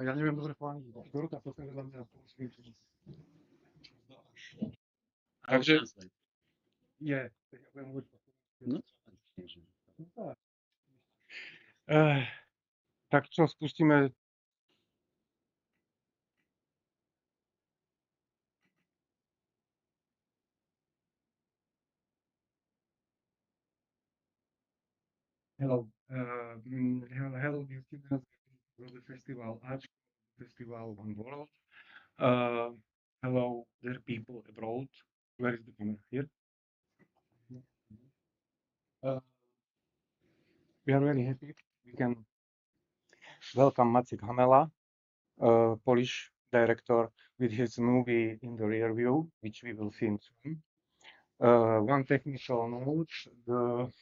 Ja neviem dobre po anglicky. Dorota, to sa za mňa Takže je. Tak ja budem hovoriť po No, tak čo, spustíme. Hello. Hello, dear students. From the festival, Arch Festival One World. Hello, dear people abroad. Where is the camera? Here. We are very happy. We can welcome Maciek Hamela, Polish director, with his movie In the Rearview, which we will see soon. One technical note: the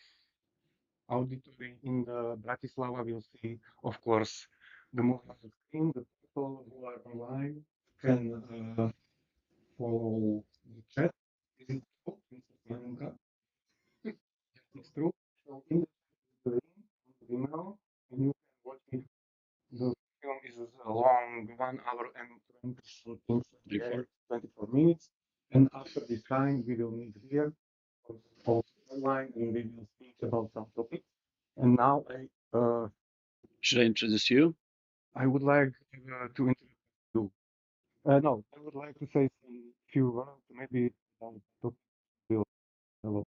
auditory in the Bratislava will see, of course, the movie on the screen. The people who are online can follow the chat. Is it true, Mr. Planka? It's true. So in the link on the Vimeo, and you can watch it. The film is long, 1 hour and 20 something, 24 minutes. And after this time, we will meet here, also online, and we will speak about some topics. And now should I introduce you? I would like to introduce you. No, I would like to say some few words, maybe topic will hello.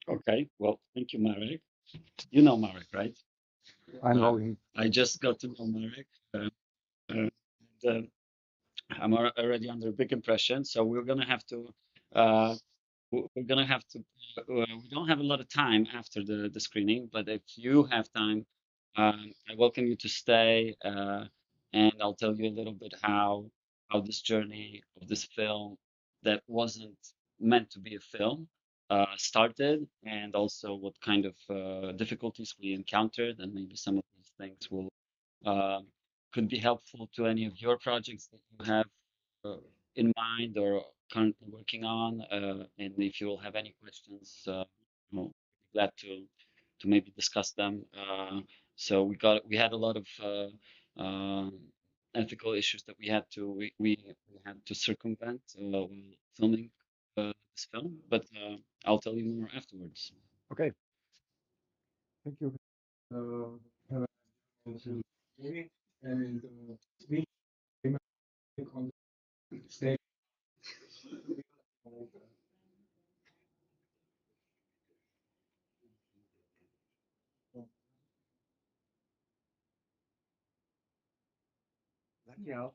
Okay, well, thank you, Marek. You know Marek, right? I know him. I just got to know Marek. And, I'm already under a big impression, so we're gonna have to. We're gonna have to. We don't have a lot of time after the screening, but if you have time, I welcome you to stay, and I'll tell you a little bit how this journey of this film that wasn't meant to be a film started, and also what kind of difficulties we encountered, and maybe some of these things will uh, could be helpful to any of your projects that you have in mind or currently working on. And if you will have any questions, we'll be glad to maybe discuss them. So we had a lot of ethical issues that we had to circumvent while filming this film, but I'll tell you more afterwards. Okay. Thank you. Have a nice day. And speak on the stage. Daniel.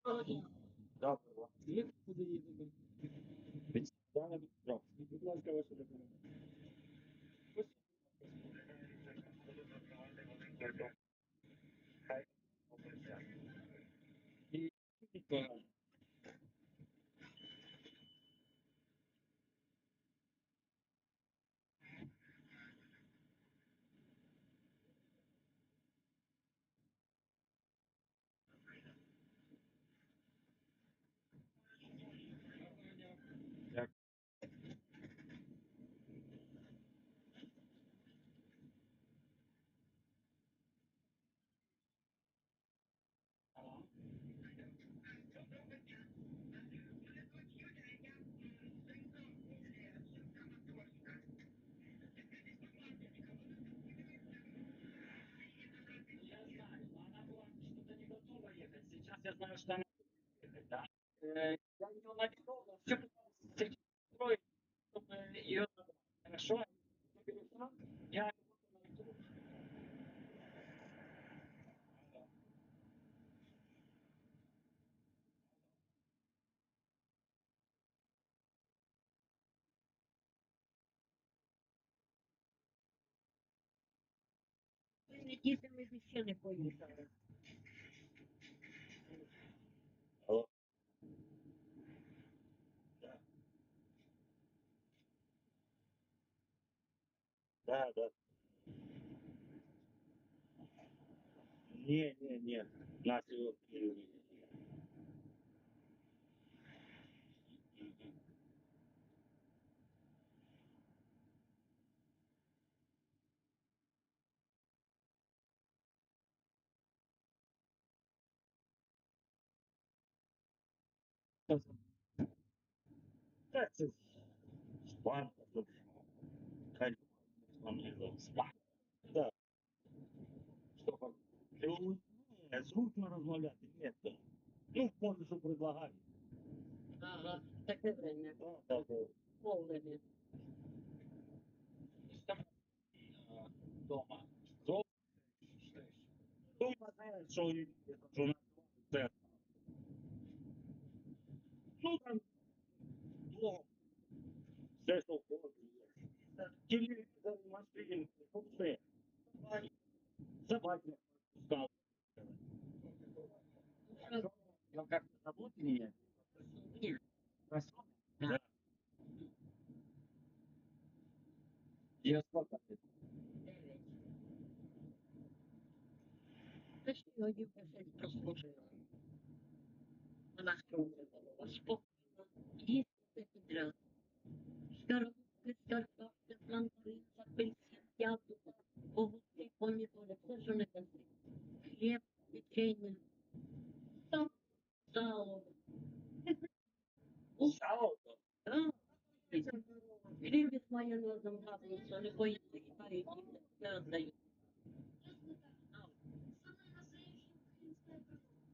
Добре. Відсутня трохи. Будь ласка, ваша допомога. І погано. Дякую. Сейчас я знаю, что она ехать, да? Я ее написал, все пытался строить, чтобы ее хорошо. Я Дітям ми ще не поїхали. Алло. Да, да. Не. Нас его перевели. That's a spot. Kind of spot. Да. Что зручно розмовляти, нет. Ну, може, що предлагають. Ага, таке время. Да, да. Повне. Дома. Дома, знаєш, що на це. Ну, там, ну, все, що хочеш. Телевізор, машини, все. Собаки пускали. Я как-то зовут меня? Ні. Красотка? Да. Я сколько лет? Та що його дівка щось прослужила. Вона спробувала спокійно їсти підряд. Скоробки, картопля, мандарин, апельсин, яблуко, овочі, помідори, все, що не даси. Хліб, печення. Там сало. Сало? Так. Хліб із майонезом гарно, що не боїться, і парі не віддають.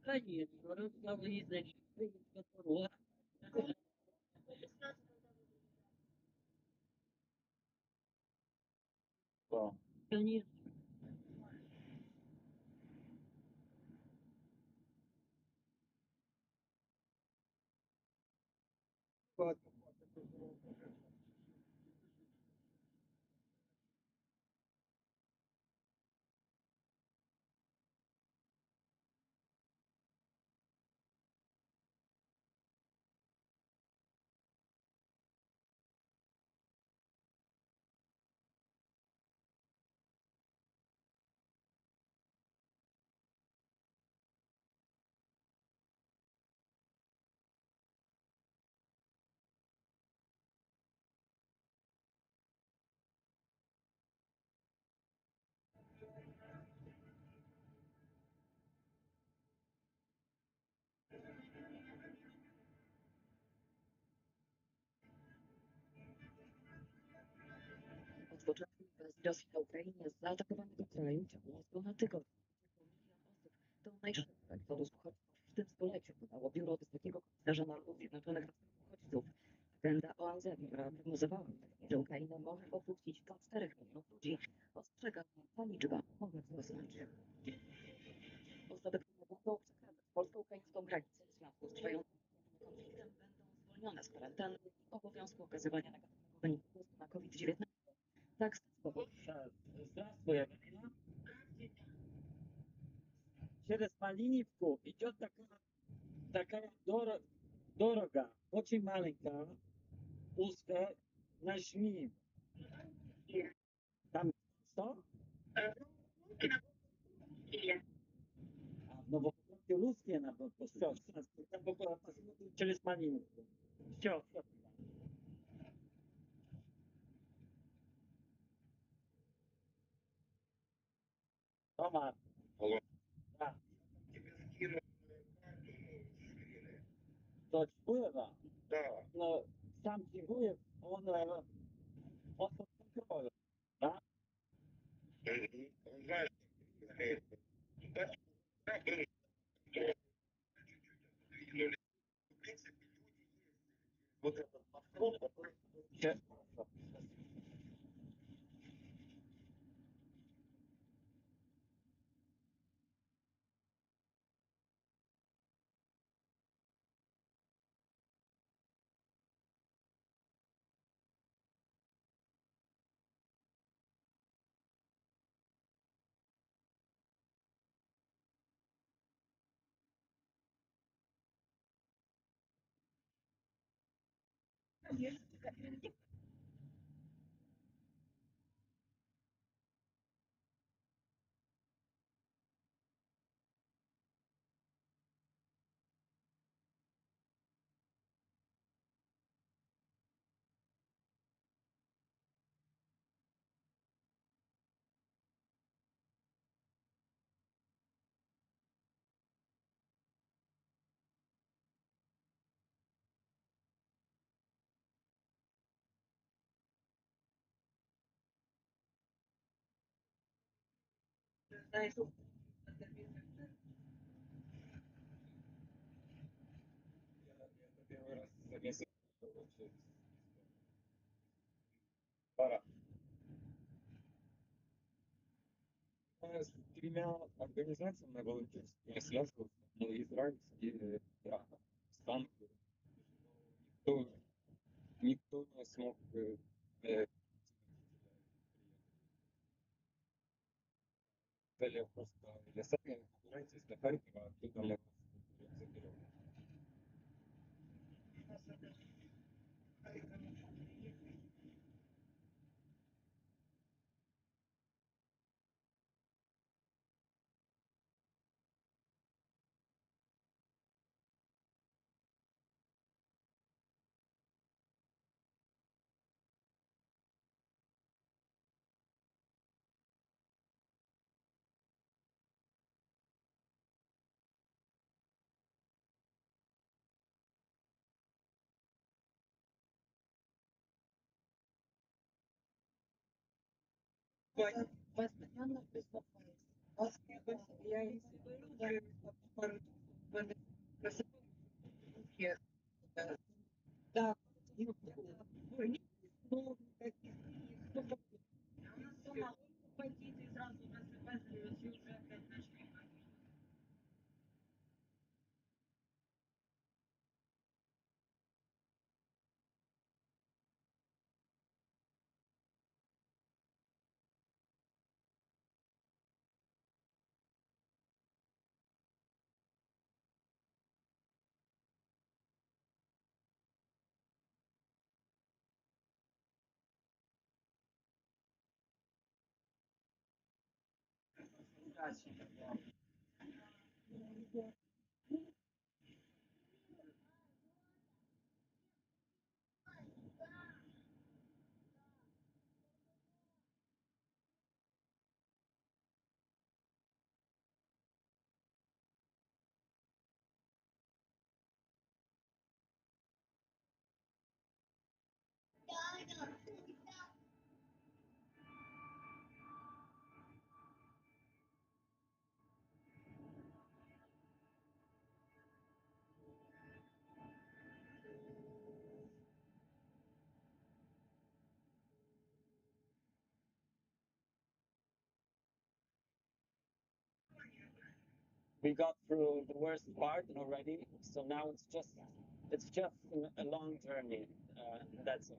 Конечно, расскажи, значит, которого. Да. Конечно. Od początku inwazji Rosji na Ukrainie zaatakowanego kraju ciągło z ponad tygodnia. Około milion osób to najszybszy eksodus uchodźców w tym stuleciu, podało Biuro Wysokiego Komisarza Narodów Zjednoczonych do spraw uchodźców. Agenda ONZ, która prognozowała, że Ukrainę może opuścić do 4 milionów ludzi, ostrzega, że ta liczba może wzrosnąć. Osoby, które będą przekradać polsko-ukraińską granicę, świat ten obowiązku okazywania negatywnego wyniku testu na COVID-19. Tak, Здравствуй, Evelina. Через Малинівку идет такая дорога, очень маленькая, узкая, нажми. Там что? А в Новокузнецке русские надо. Все, посмотрим через Малинівку. Все. Тома. Алло. Да. Тебе скинули карту, До Чуева. да. Но сам Чигуев, он под контролем. Да? Он знает, что ты туда был чуть-чуть. В принципе, люди ездили. Вот этот маршрут, который Че- первый раз записываю. Пора. С тремя организациями волонтерскими я связывался, израильские, да, станки. Никто не смог далее просто или сами разбирайтесь до Харькова, оттуда мы вас заберем. постоянно беспокоюсь. Я да, ну, Сама пойти и сразу рассыпать сюжет. We got through the worst part already, so now it's just It's just a long journey. That's all.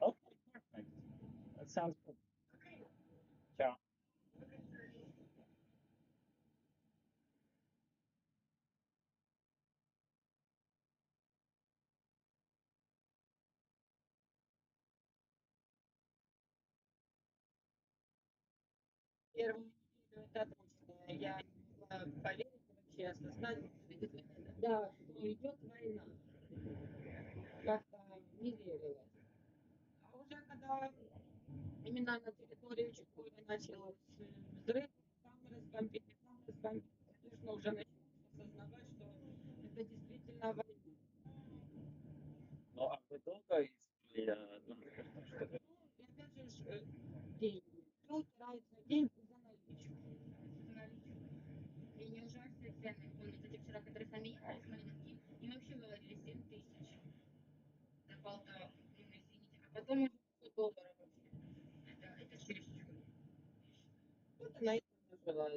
Okay, perfect. That sounds good. Ciao. Первую неделю это точно. Я не могла поверить вообще, осознать, да, что идет война. Как-то не верилось. А уже когда именно на территории Чукотки начался взрыв, там разбомбили, конечно, уже начинаешь осознавать, что это действительно война. Ну, а вы долго искали транспорт, чтобы... И опять же, деньги. Кто упирается в деньги за наличку. И не ужасные цены. Вон вот эти вчера, которые с нами ехали, с маленькими, им вообще говорили 7 тысяч за полтаву. Ну, извините. А потом уже $100 вообще. Это чересчур. Вот она и нажила,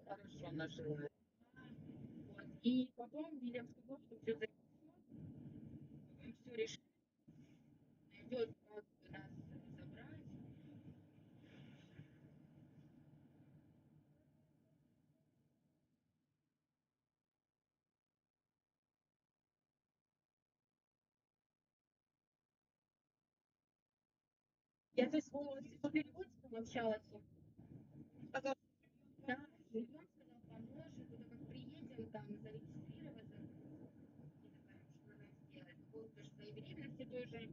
хорошо нажила. Вот. И потом Вильям сказал, что все записано, он все решит, найдет, как нас забрать. Я то есть с переводчиком общалась. Сказал, Да, и он сказал, поможет, вот как приедем, там, зарегистрироваться. Я такая, что надо сделать? По поводу тоже своей беременности тоже.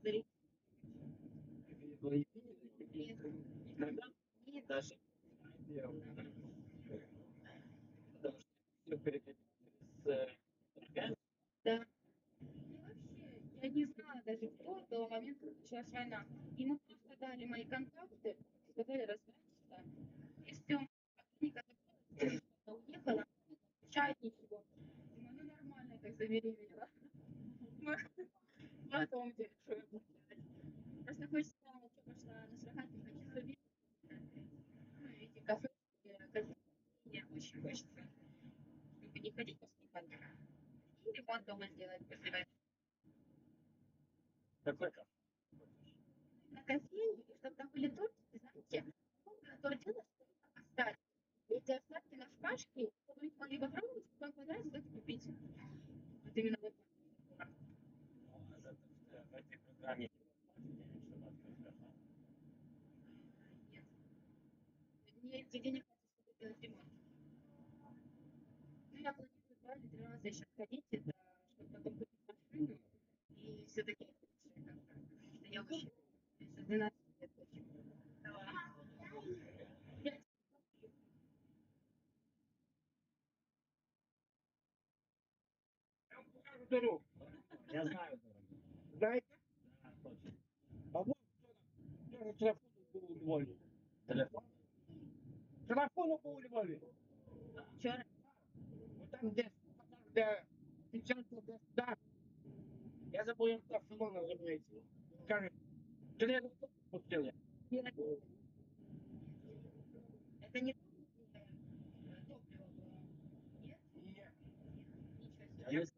Зарегистрироваться. Никогда Нет, даже... Потому что все переходит с... да. И вообще, я не знала даже, кто до момента, как началась война. Ему просто дали мои контакты, сказали разбираться. И все. А клиника закрылась, я уехала, не отвечает ничего. Думаю, ну нормально, так забеременела. Потом где что я буду делать. Просто хочется, что пошла на шагать, не хочу забить. Ну, эти кафе, мне очень хочется, чтобы не ходить после пандемии. И ремонт дома сделать после войны. Какой кафе? На кофейне, и чтобы там были тортики, знаете, тортилы оставить. Эти остатки на шпажке, чтобы люди могли попробовать, кто понравится, тот купить. Вот именно вот так. В этой программе чтобы открыть кафе. Нет. Мне нигде не хватит, чтобы сделать ремонт. Ну, я планирую 2 или 3 раза еще сходить, это, чтобы потом купить машину и все-таки как-то, что я вообще 12 лет хочу. Я Дорогу. Я знаю, дорогой. Знаете? Да, точно. А вот вчера телефон был у Львові. Телефон? Телефон був у Львові. вчера Вот там десь, де печатка, десь, да. Я забув, як та село називається. Каже, через пустили. это не топливо было. Нет? Ні. Ничего себе. Я не знаю,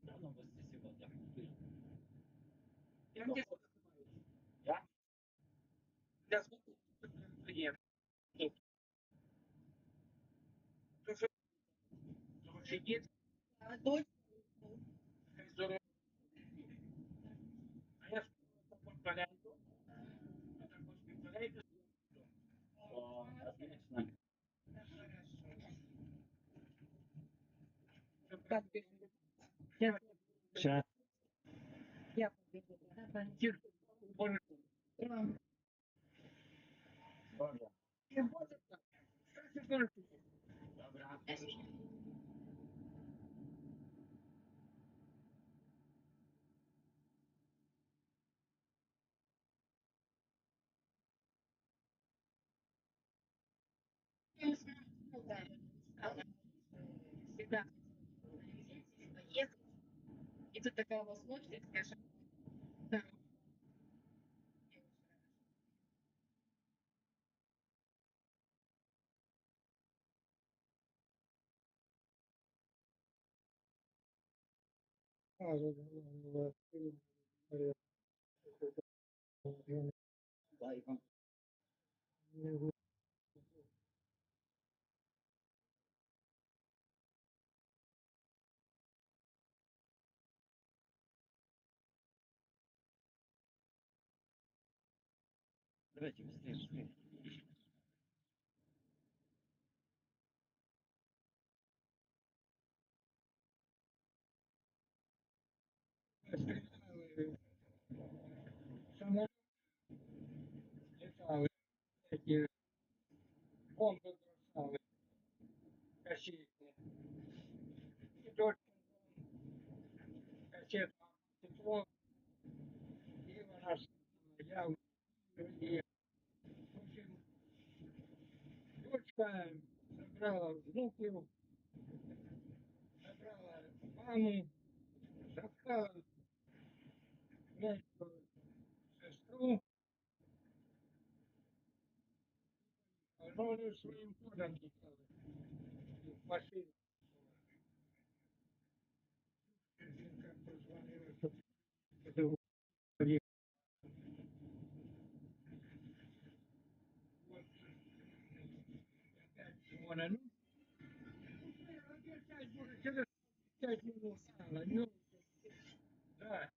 что новости сегодня. Я Ну, не я? для є. Дуже сидить, А дочь, здорово. А я ж повторяю. Повторяю. О, отлично. Так, Сейчас. я побегу. Давай. Боже, Добре. не може так. Що це за Добре. Я знаю, ну да, она всегда поехать. И тут такая возможность, скажем, да. Давайте быстрее, быстрее. Самолет летал, эти бомбы бросал, кассетные. И только кассета тепло, и она я и, в общем, дочка забрала внуков, забрала маму, забрала младшую сестру, но они своим ходом ехали в машине. Как позвонила, чтобы это приехали. Вот опять звонят. Ну, опять будет через 5 минут. Ну, да.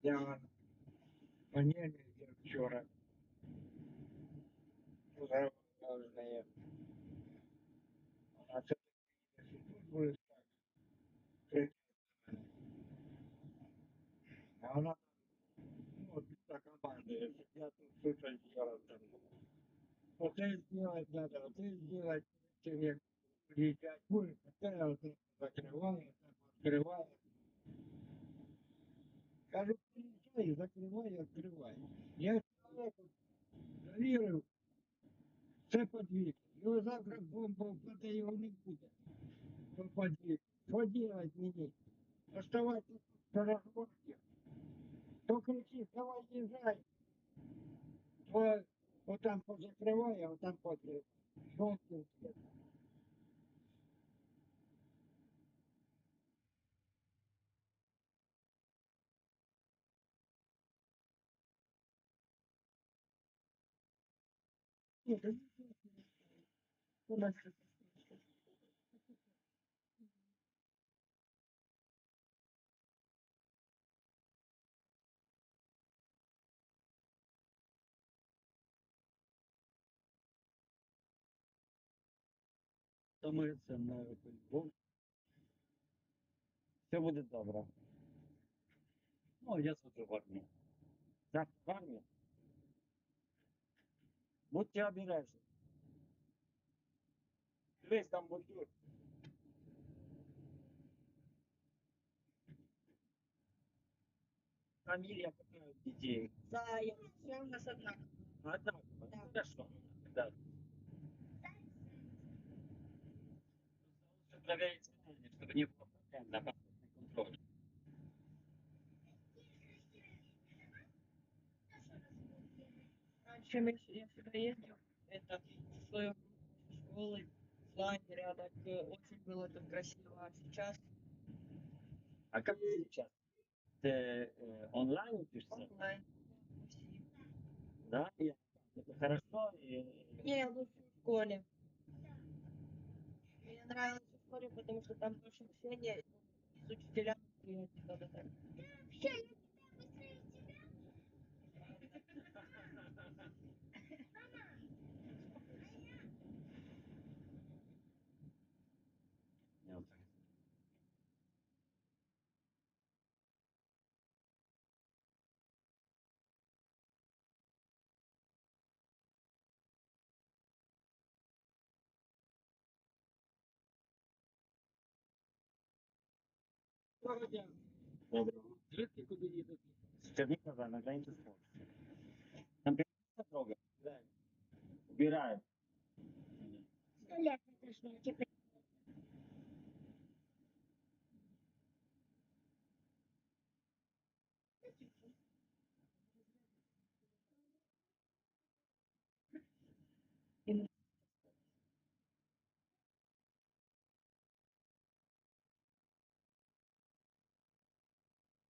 Я понятия вчера должны, а все-таки если тут будет так, кричать на меня. А она, ну, тут команда, если я тут что-то сделал, там, вот это сделать надо, вот это сделать, чем я приезжать будет, такая вот это закрываю, так вот открываю. Кажу, приезжай, закрывай, открывай. Я человеку довірив, це подвиг. Його завтра бомба впаде, його не буде. То подвиг. Що делать мені? Оставайся тут на разборке. То кричи, давай езжай. То вот там позакрывай, а вот там подрыв. Ёлки свет. Нет, это у нас Думається, на футбол. Все буде добре. Ну, я служу в армії. Так, в армії. Будьте обережні. Дивись, там будуть. Фамилия какая у детей? Зая, все у нас однаково. Однаково. Да. Хорошо. Да. Лучше проверить свидание, чтобы не было проблем на паспортный контроль. Раньше я сюда ездил, это со своей школы, с лагеря, так очень было тут красиво. А сейчас А как ты сейчас? Ты онлайн учишься? онлайн. Да? И это хорошо? И... Не, я лучше в школе. Мне нравилось в школе, потому что там больше общения с учителями приятнее когда так. Доброго дня. Доброго. Звідки куди їдете? С Черникова на границе с Польшей. Там перекресток дорога? Да. Убираем.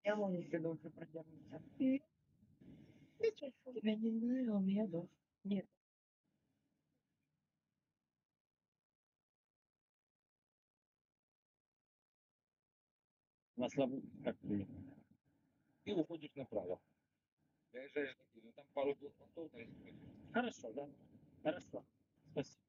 Я могу еще дольше продержаться. Я не знаю, у меня дождь. Нет. На слабо, как ты? И уходишь направо. Доезжаешь до Киева, там пару блокпостов, там есть. Хорошо, да? Хорошо. Спасибо.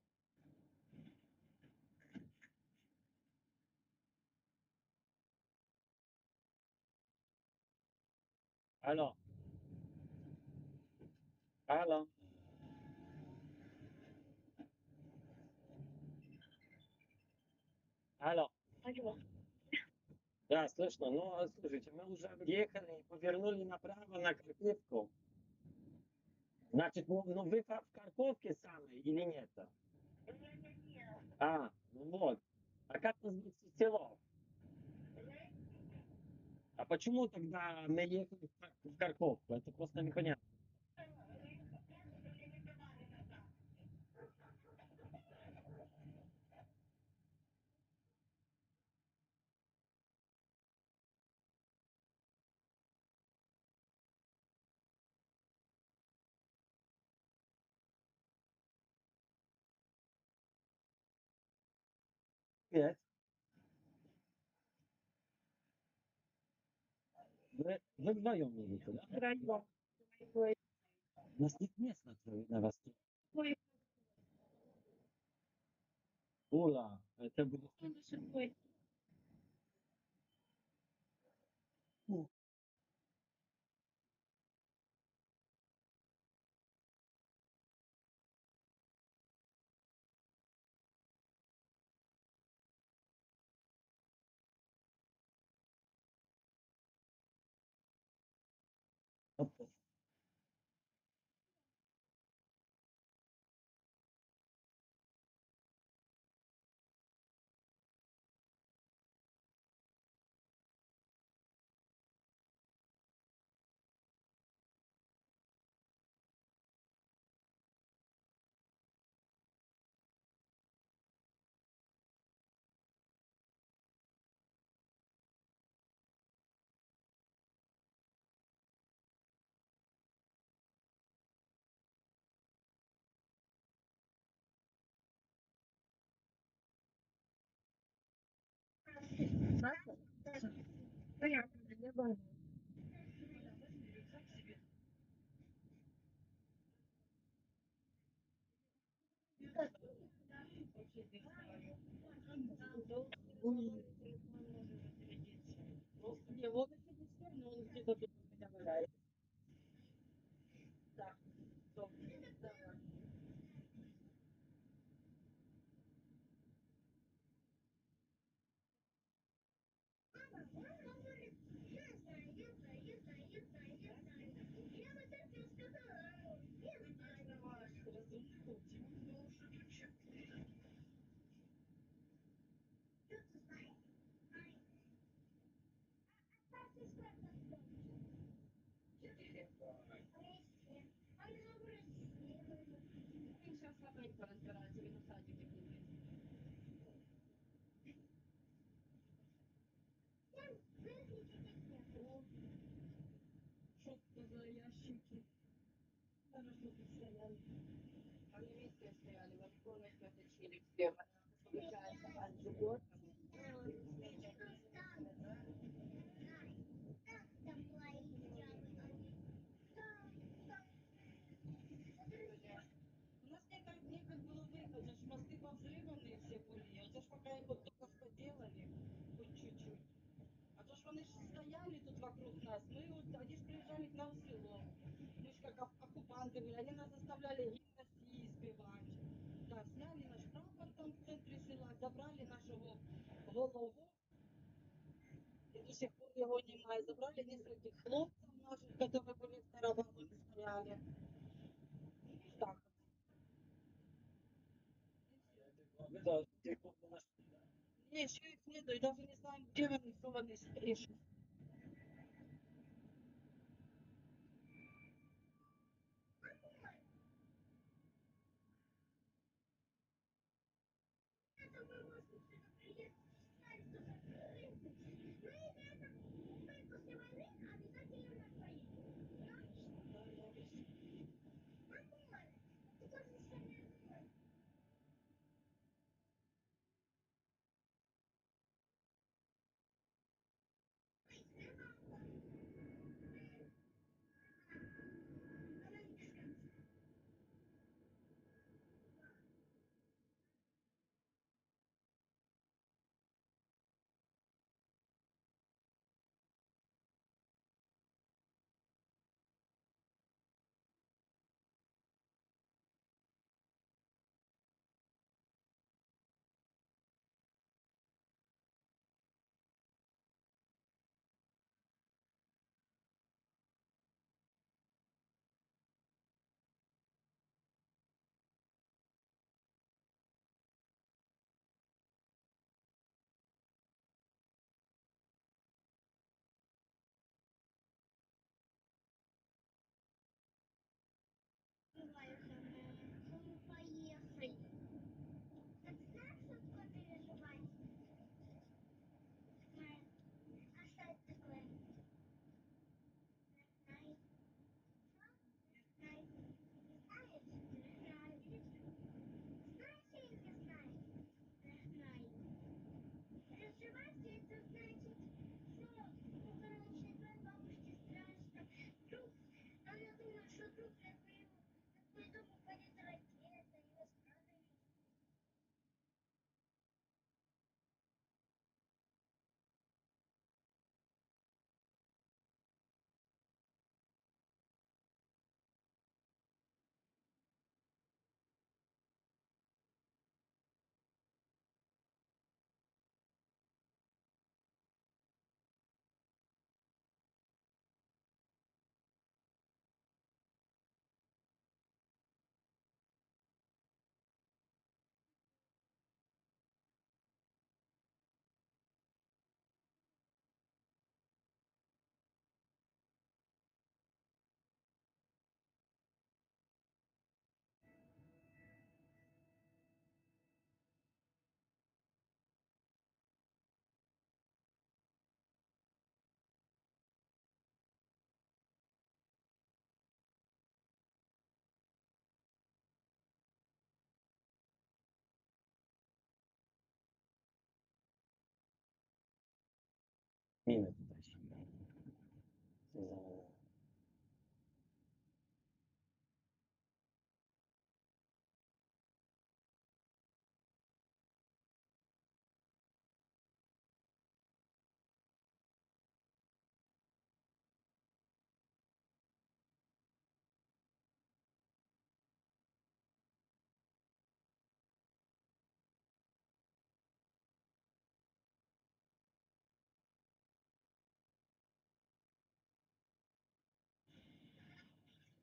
Алло. Алло. Алло. Алло. Да, слышно. Ну, слушайте, мы уже въехали и повернули направо на Карпивку. Значит, ну вы в Карповке самой или нет? А, ну вот. А как называется село? А почему тогда мы ехали в Карповку? Это просто непонятно. Привет. Вы вдвоем едете, да? Втроем. У нас нет мест на вас. Ой, Ула, это будет... ой. Саша? Понятно, я поняла. Не, вот это не сложно, он где-то тут у меня валяется. Да, добре, давай. Сейчас опять поразбирается, или на садике будет. Что это за ящики? Хорошо, тут стояли. Они везде стояли, вот полностью отточили все. Получается, антибиотик. У нас некогда было выехать, аж мосты повзрываны все были. Это ж пока их вот только что делали, хоть чуть-чуть. А то ж вони ж стояли тут вокруг нас. Мы вот, они ж приезжали к нам в село. Мы ж как оккупанты были. Они нас заставляли гимн России спевать. Да, сняли наш прапор там в центре села, забрали нашего голову. И до сих пор его немає. Забрали нескольких хлопцев наших, которые были в теробороне стояли. Так. Не, еще их нету, и даже не знаем, где они, что они ищут. Мины туда сюда. Связала.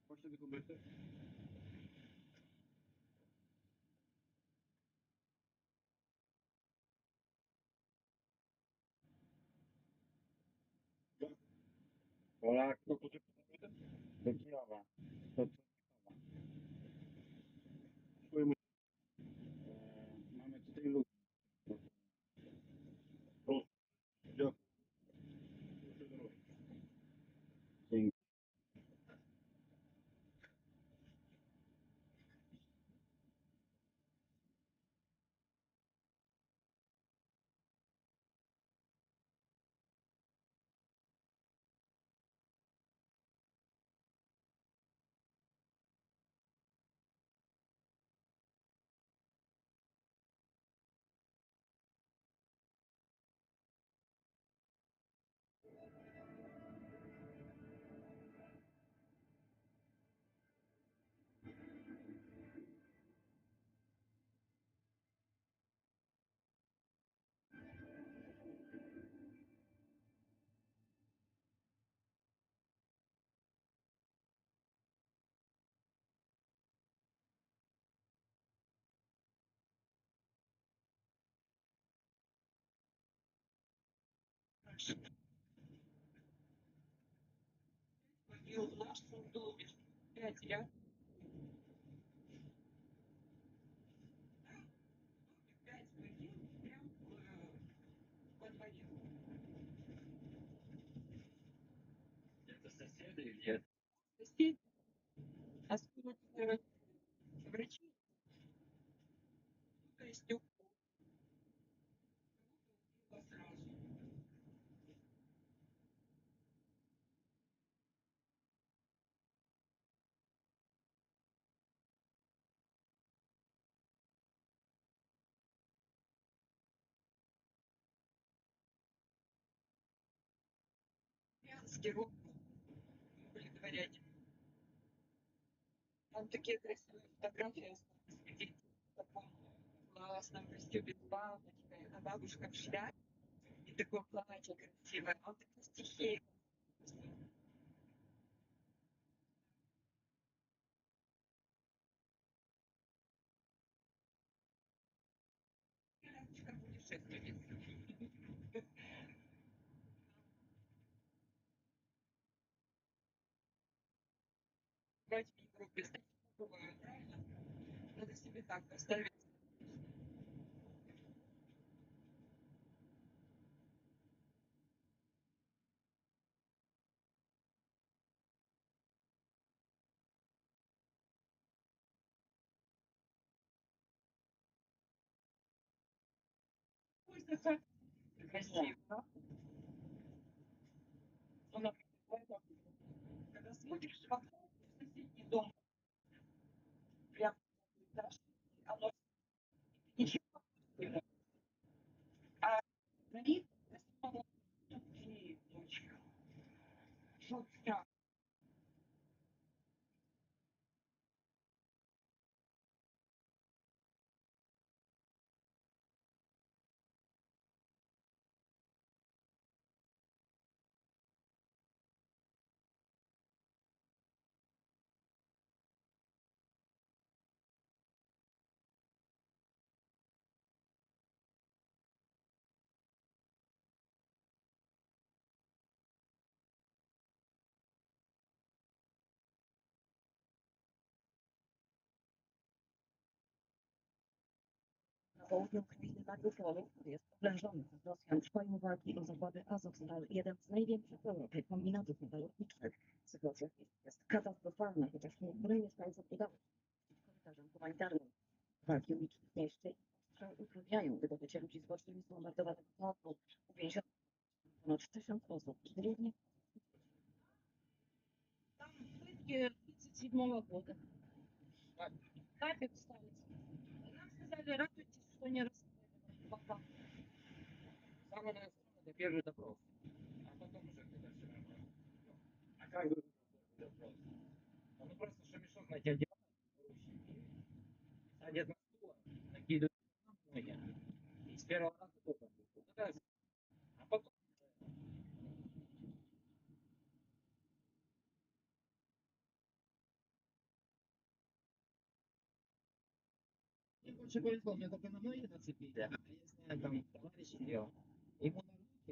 Хочете документи? Ora, kto potrzebuje dокументи? Warszawa. To co Warszawa. Szukujemy. Mamy tutaj ludzi. Proszę. Dziękuję. Proszę drogi. Dzięki. И в нашем доме 5 лет, 5 могил прям во дворе. Это соседи или это? Соседи, а скоро врачи, то есть убила сразу. Пьянский рок были дворяне. Там такие красивые фотографии остались. Где в таком классном костюме с бабочкой, а бабушка в шляпе и такое платье красивое. Он такие стихи. Бабушка путешественница. Брать в Европе, знаете, бывает, правильно? Надо себе так поставить. Пусть это красиво. Но, например, когда смотришь в окно, в соседний дом, południu Ukrainy Mariupolu jest oblężony przez Rosjan. Trwają walki o zakłady Azovstal, jeden z największych w Europie kombinatów metalurgicznych. Sytuacja jest katastrofalna, chociaż niektórych mieszkańców udało się korytarzem humanitarnym. Walki ulicznych w mieście ostrzał utrudniają wydobycie ludzi z bocznym zbombardowanego portu. Uwięziono ponad 1000 osób, głównie Там пытки 37 года. Папик старец. Нам сказали, радуйтесь, что не расстреливают пока. Самое настоящее, это первый допрос. А потом уже ты дальше нормально. А как вы допрос? Ну просто, что мешок на тебя делают, садят на стул, накидывают ноги. И с первого раза только. А потом мне больше повезло, мне только на ноги нацепили, а я знаю, там товарищ сидел, ему на руки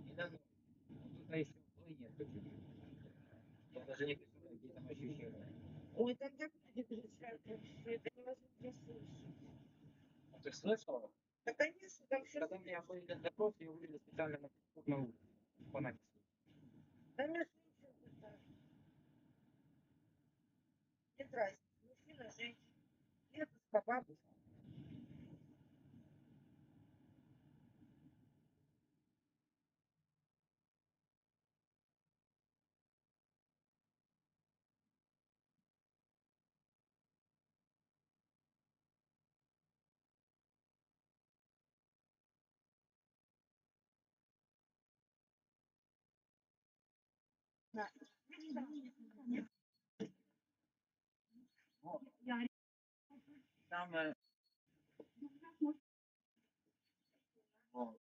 и на ноги. Вот тут еще плынет почему-то. Я даже не представляю, какие там ощущения. Ой, тогда будет решать, что это невозможно слышать. А ты слышала? Да, конечно, там все... Когда меня были допрос, я увидел специально на преступную улицу. По напису. Да между ничего это. Нет разницы. Мужчина, женщина. Дедушка, бабушка. Да. Там, вот.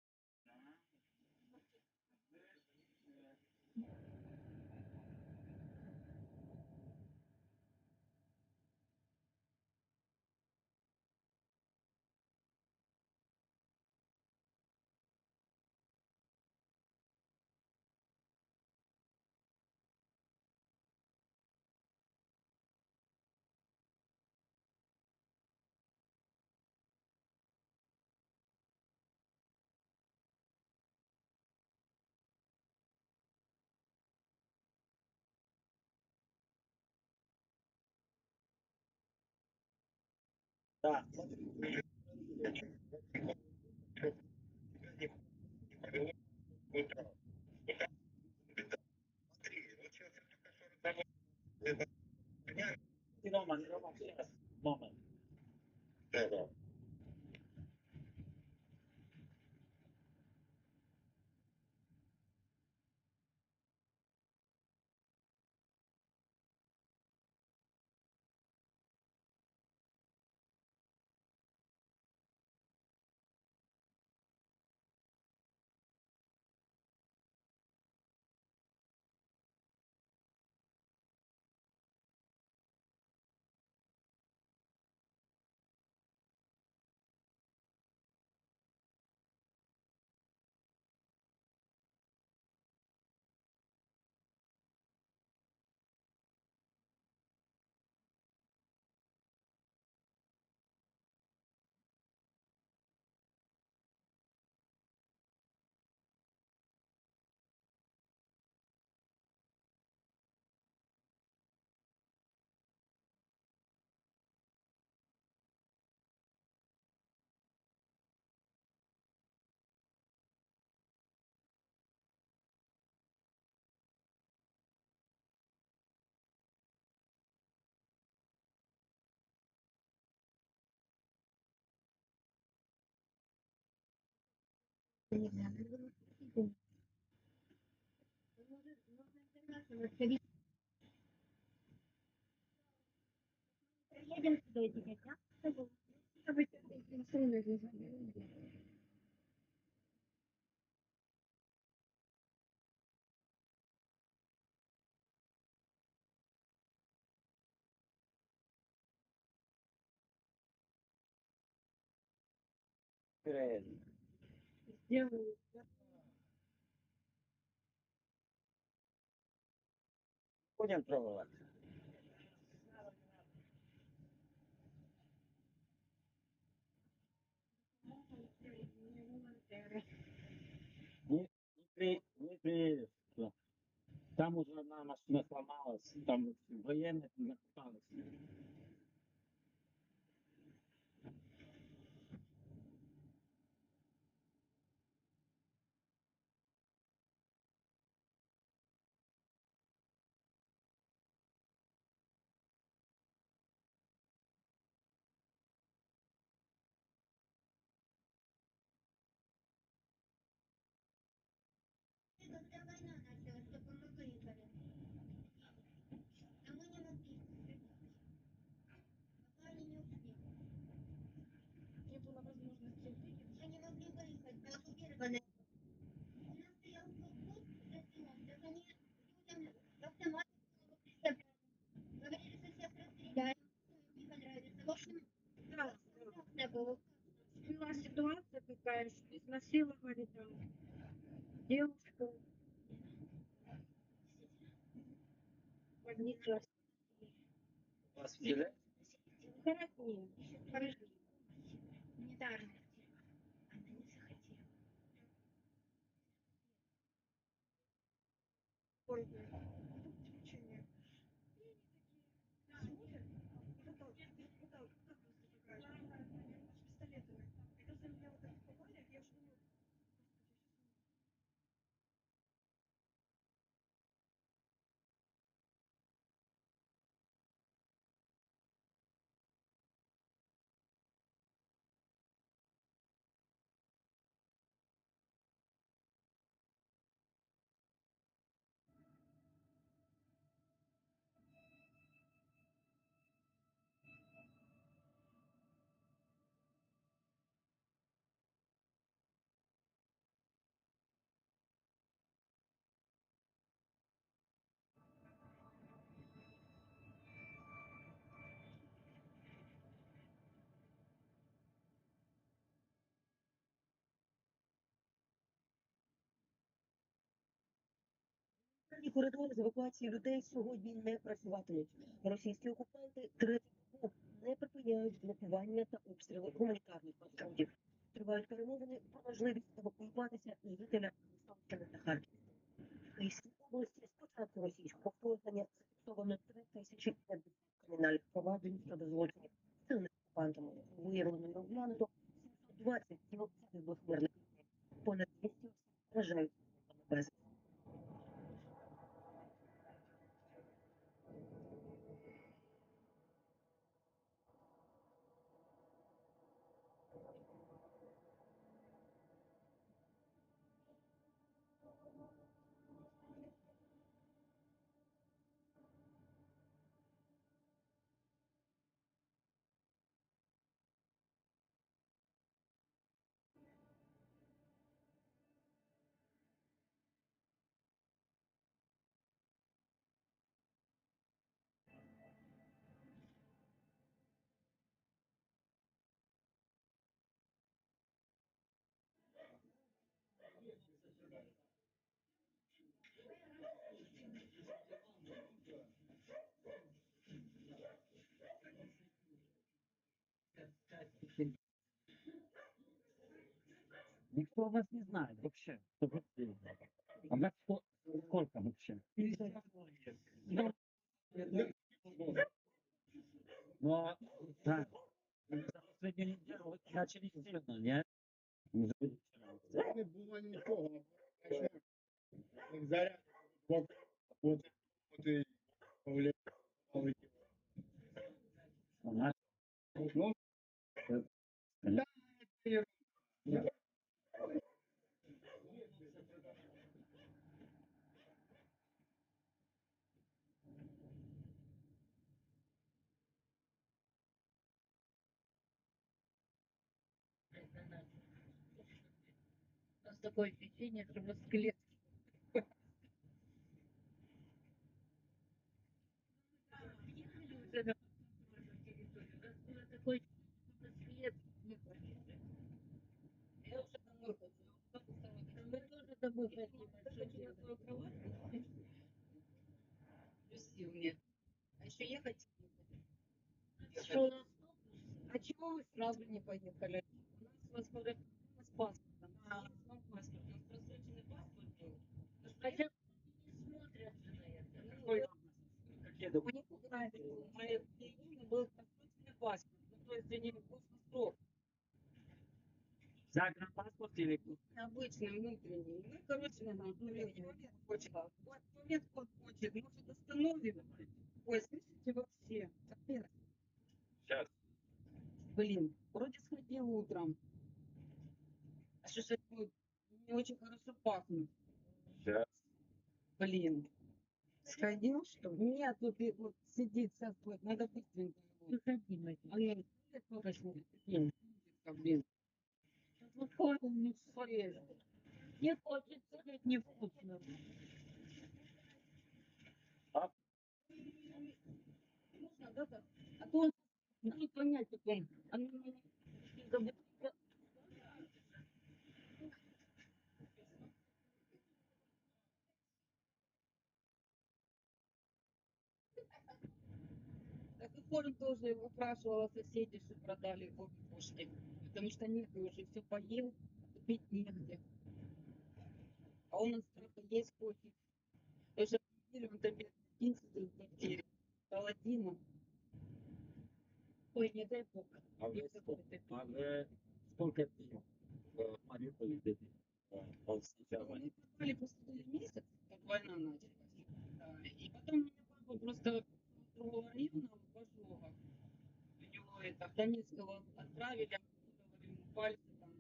Да. Роман, сейчас. Момент. Приедем сюда эти 5 дня с тобой. Чтобы ты сильно не забыл. Сделаю. Будем пробовать. приедешь туда. Там уже одна машина сломалась, там военные накопалось. Когда война началась, только мы выехали. А мы не могли. Пока они не ушли. Не было возможности выехать. Мы не могли выехать, мы оккупированы. У нас стоял блокпост за селом, так они людям автоматы приставляли. Говорили, что всех расстреляют, не понравится. В общем, да, ужасно было. Была ситуация такая, что изнасиловали там девушку. Больница. Вас вселяют? Коротнее. Гуманитарная. Она не захотела. Исключение. Коридори з евакуації людей сьогодні не працюватимуть. Російські окупанти третій день не припиняють блокування та обстріли гуманітарних маршрутів. Тривають перемовини про можливість евакуюватися жителя Херсонщини та Харківської. В Київській області з початку російського вторгнення зафіксовано 3050 кримінальних проваджень щодо злочинів, вчинених окупантами. Виявлено і розглянуто 720 тіл загиблих мирних людей. Понад 200 осіб вважають безвісти. Никто вас не знает вообще. А вас сколько вообще? 50 человек. Но, да, за последнюю неделю вы начали сильно, нет? Це не було нічого. Як заряд, от і повлітали. Ага. Ну, да, це ерунда. У нас такое впечатление, что мы скелет. Такой скелет. Я уже домой хочу. Мы тоже домой хотим. Плюсил мне. А еще ехать. Что? А чего вы сразу не поехали? У нас вас фотографировали с паспортом. А, с паспортом. У нас просроченный паспорт был. Хотя не смотрят на это. Какой вам, какие У них график, у моих июня был просроченный паспорт. Ну, то есть они просто срок. загранпаспорт или Обычный, внутренний. Ну, короче, надо хочет. Вот момент код хочет. Может, остановим? Ой, слышите, вообще. Капец. сейчас? Блин, вроде сходил утром. А что ж будет не очень хорошо пахнет. Сейчас. Блин. Сходил, что ли? Нет, тут и вот сидит сейчас будет. Надо быстренько его. Выходи, Матя. А ну, сколько сидит? Блин. Тут вот он не свежий. Не хочет сидеть невкусно. А? Можно, да, так? А то он не понять, как он. А ну, не забудь. Так и Колин тоже выпрашивала соседей, что продали обе кошки. Потому что некуда уже все поел, купить негде. А у нас только есть кофе. Уже неделю он там 11 в квартире. Паладина. Ой, не дай бог. А Я вы такой А вы сколько дней в Мариуполе были? Он сначала. Мы попали поступили месяц, как война началась. Да. И потом меня папа просто с другого района Бажова. У него это в Донецкого отправили, ампутировали ему пальцы там.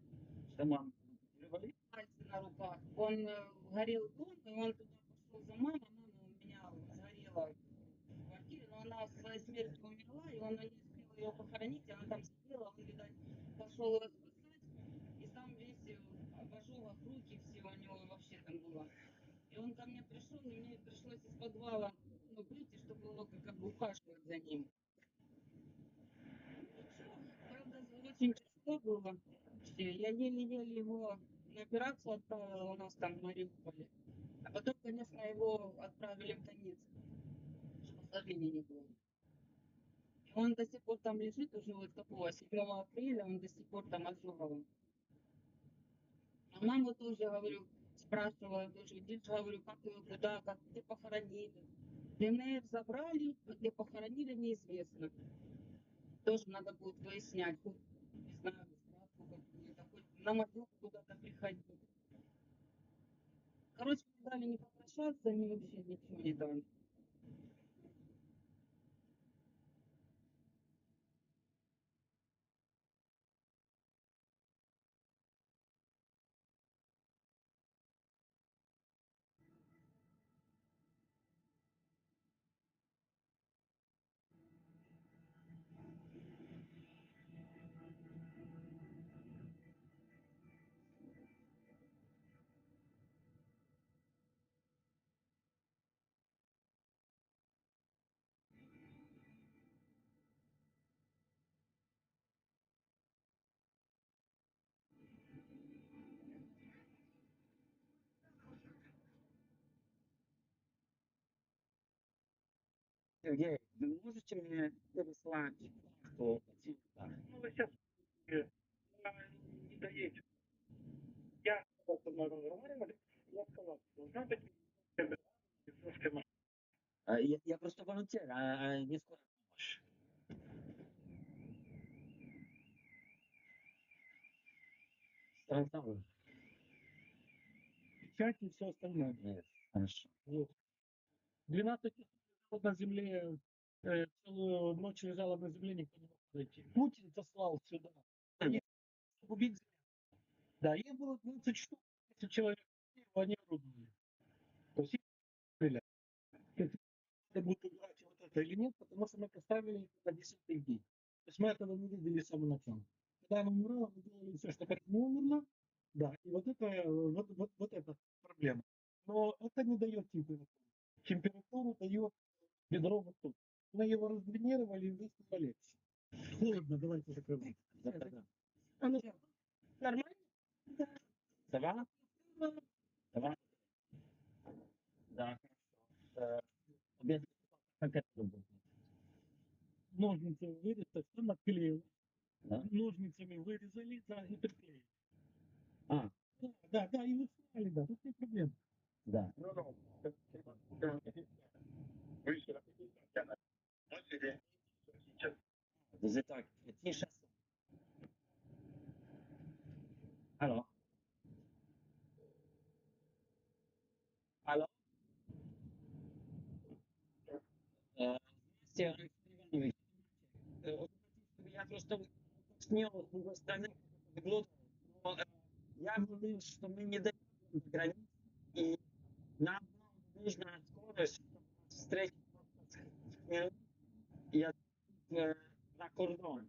Что мам говорит? Пальцы на руках. Он горел дом, и он туда пошел за мамой. Мама у меня сгорела в квартире, но она своей смертью умерла, и он не успел ее похоронить, и она там сидела, он, видать, пошел ее спасать, и сам весь в ожогах, руки все у него вообще там было. И он ко мне пришел, и мне пришлось из подвала выйти, чтобы его как бы ухаживать за ним. Правда, очень тяжело было вообще. Я еле-еле его на операцию отправила у нас там в Мариуполе. А потом, конечно, его отправили в Донецк, чтобы осложнений не было. И он до сих пор там лежит уже вот такого 7 апреля, он до сих пор там ожоговый. А маму тоже, говорю, спрашивала, тоже, где же, говорю, как его, куда, как, где похоронили. ДНР забрали, а где похоронили, неизвестно. Тоже надо будет выяснять. Не знаю, справку какую-то, хоть на могилку куда-то приходить. Короче, не дали не попрощаться, ни вообще ничего не дали. Сергей, вы можете мне переслать карту оценка? Ну, вы сейчас не даете. Я просто мы разговаривали, я сказал, что должна быть медицинская машина. Я просто волонтер, а не скорая помощь. Страховой. Печать и все остальное. Нет, хорошо. Вот. 12 часов лежал на земле, целую ночь лежала на земле, никто не мог зайти. Путин послал сюда. И убить землю. Да, их было 20 штук, 10 человек, его они орудовали. То есть их стреляли. То есть надо будет убрать вот это или нет, потому что мы поставили их на 10 дней. То есть мы этого не видели с самого начала. Когда она умирала, мы делали все, чтобы она не умерла. Да, и вот это, вот эта проблема. Но это не дает температуру. Температуру дает бедро вот тут. Мы его раздренировали и выставили легче. Холодно, давайте закрываем. А ну, нормально? Давай? Давай? Да, хорошо. Обед как это работает? Ножницы вырезали, там отклеил. Да? Ножницами вырезали, да, и приклеили. А, Да, да, и вы сняли, да, тут не проблема. Да. Non, non, c'est un physicien. Oui, c'est la physicien qui en a. Moi, c'est des qui Des États Kinshasa. Alors, alors, c'est un эксперимент. Я просто уточнил с другой стороны, как это выглядит. Но я говорил, что мы не даем границ, и нам нужна скорость, чтобы нас встретить в миру и отправить на кордон.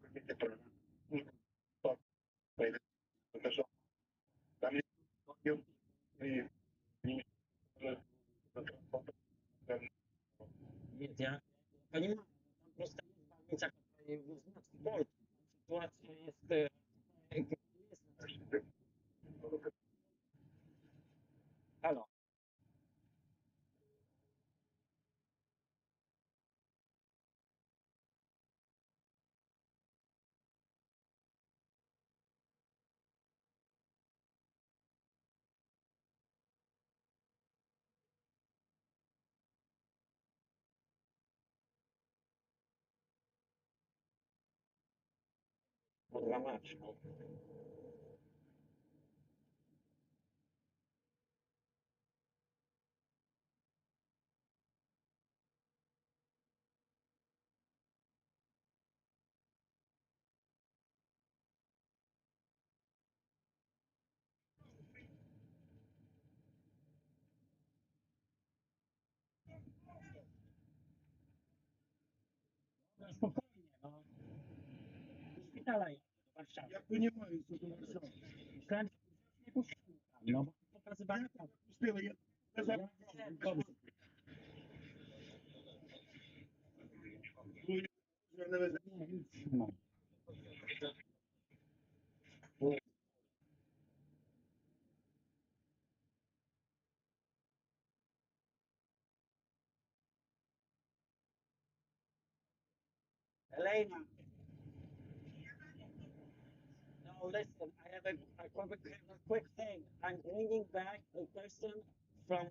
Нет, я понимаю, там просто есть больница, которая возьмет в порт. Ситуация есть интересная. Alors, драматично. Спокойнее, но испытала я в Варшаве. Я понимаю, что это все. Раньше не пустила, но показывали там. Пустила, я сказал, Elena, no, listen, I have a quick thing. I'm bringing back a person from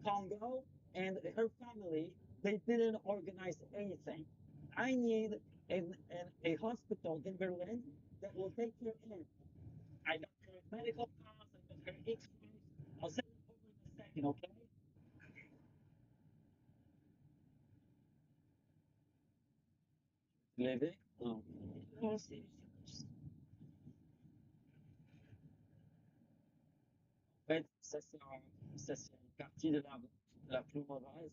Congo and her family. They didn't organize anything. I need a hospital in Berlin that will take her in. I got her medical costs, I got her x-rays. I'll send it over in a second, okay? Levé? Non. Non, c'est En fait, ça, c'est une partie de la plus mauvaise.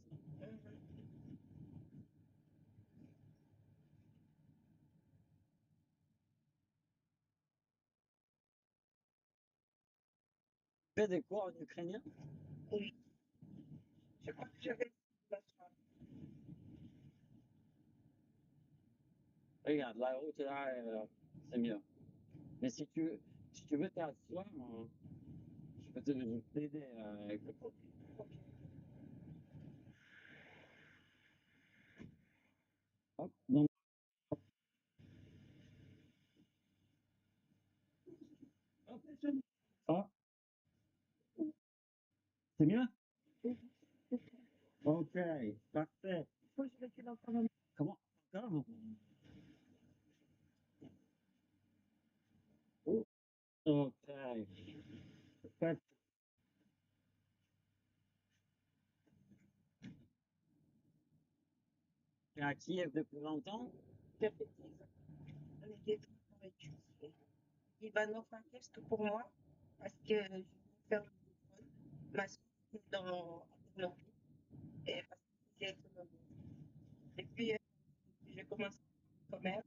Tu fais des cours en ukrainien? oui. Je crois que je vais la faire. Regarde, la route là, c'est mieux. Mais si tu veux t'asseoir, je peux t'aider avec le cours. Hop, donc, hop, ah, c'est mieux? Ok, parfait. Moi, je vais te l'entendre. Comment? Encore? Ok. Parfait. Tu es à Kiev depuis longtemps? Perfective. On était très convaincus. Il va nous faire test pour moi parce que je vais faire le téléphone. Ma soeur est dans Internet et parce que j'ai été depuis que j'ai commencé le commerce,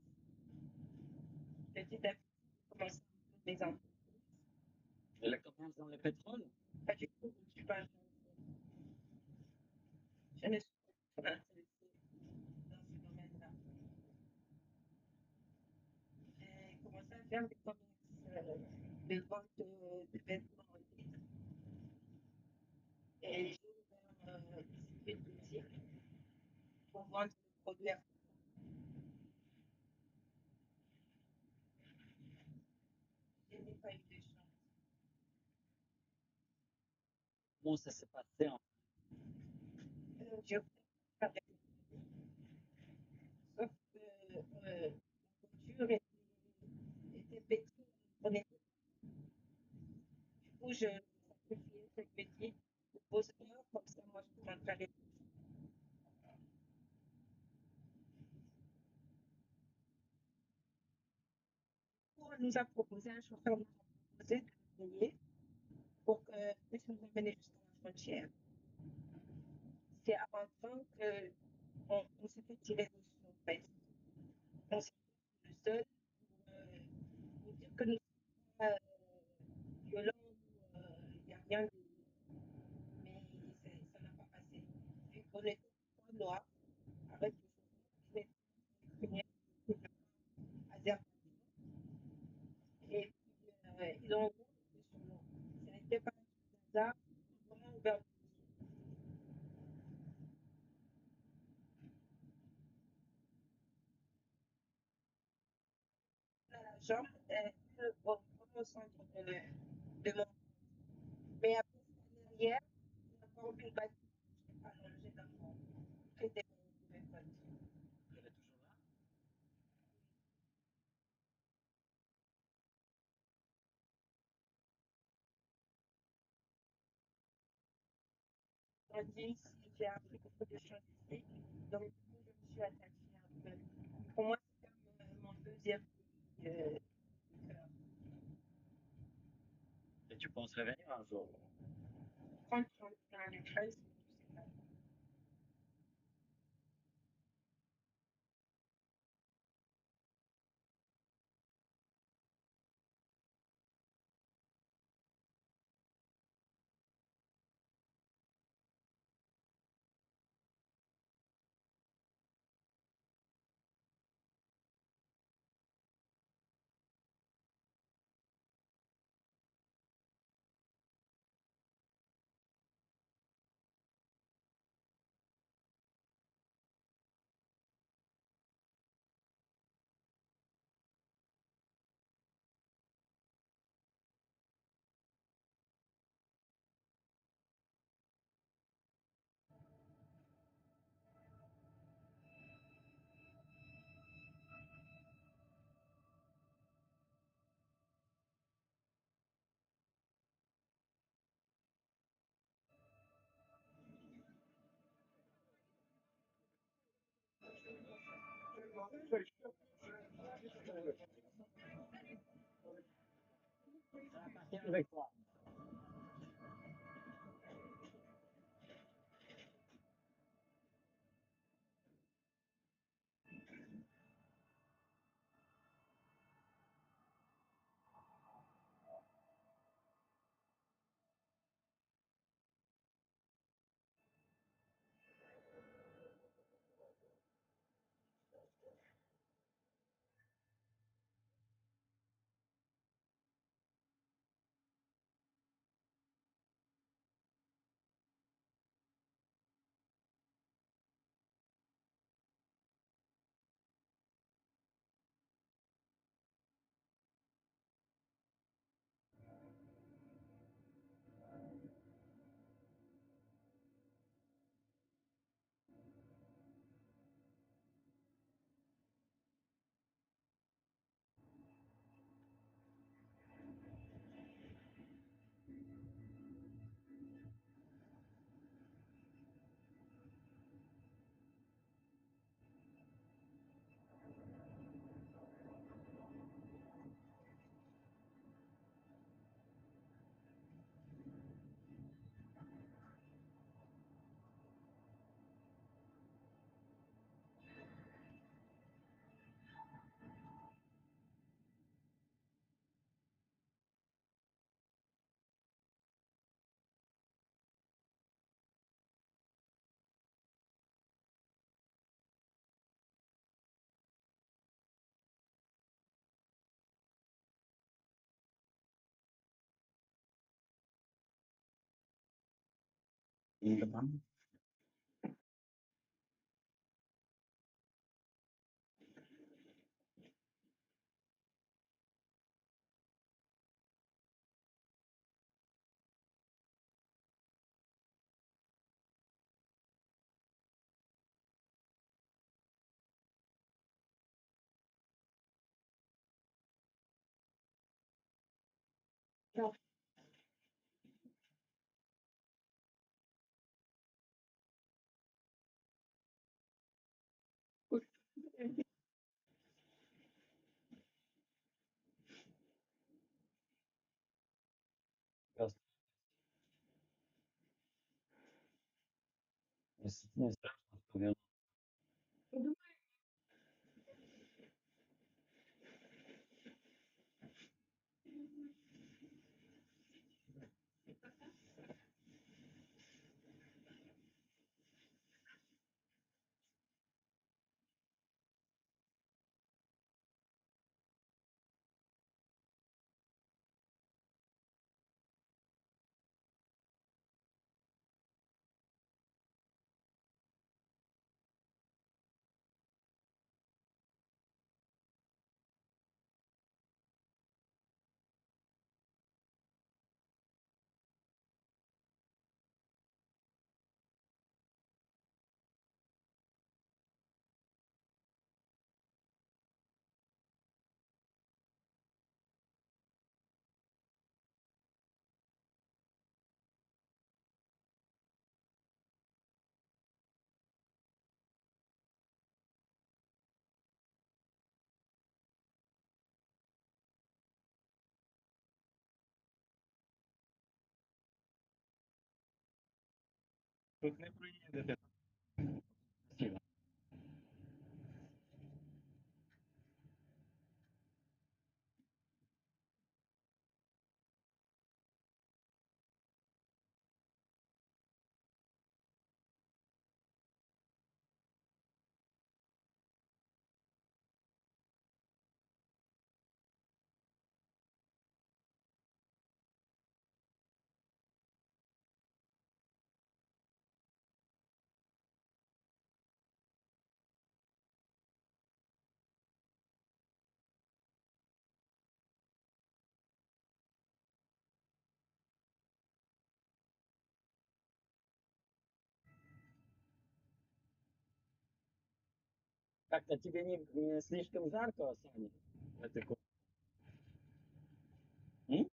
petit à petit, j'ai commencé mes entreprises. Le commerce dans le pétrole? Pas du tout, je ne suis pas je ne suis pas intéressée dans ce domaine-là. J'ai commencé à faire des commerces de vente de vêtements en ligne et j'ai ouvert une boutique pour vendre des produits africains. Je n'ai pas eu de chance. comment ça s'est passé en Je avec sauf que la voiture était petite, on était, du coup, je sacrifiais cette petite pause-heure, comme ça, moi, je peux rentrer à l'école. On nous a proposé, un chauffeur nous a proposé de nous payer pour que puisse nous emmener jusqu'à la frontière. C'est avant que on s'était tiré dessus, en fait. On s'est le seul pour dire que nous sommes pas violents, il n'y a rien de. Mais ça n'a pas passé. Vu qu'on était trois noirs avec le chauffeur qui était exprimé azerbaïdjan. Et puis, ils ont ouvert sur nous. Ce n'était pas un hasard, ils ont vraiment ouvert la jambe, au centre de mon. Mais après, derrière, il y a encore une balle qui a allongée dans mon. Qui était dans mes potes. Elle est toujours là? On dit si j'ai appris beaucoup de choses ici, donc du coup, je me suis attachée un peu. Pour moi, c'est comme mon deuxième pays. Et tu penses revenir un jour? Quand on est dans les treize, je sais pas. Viens avec toi. Просто не страшно, что я Тут не приїдете. красиво. Как-то тебе не слишком жарко, Саня? В этой комнате? М?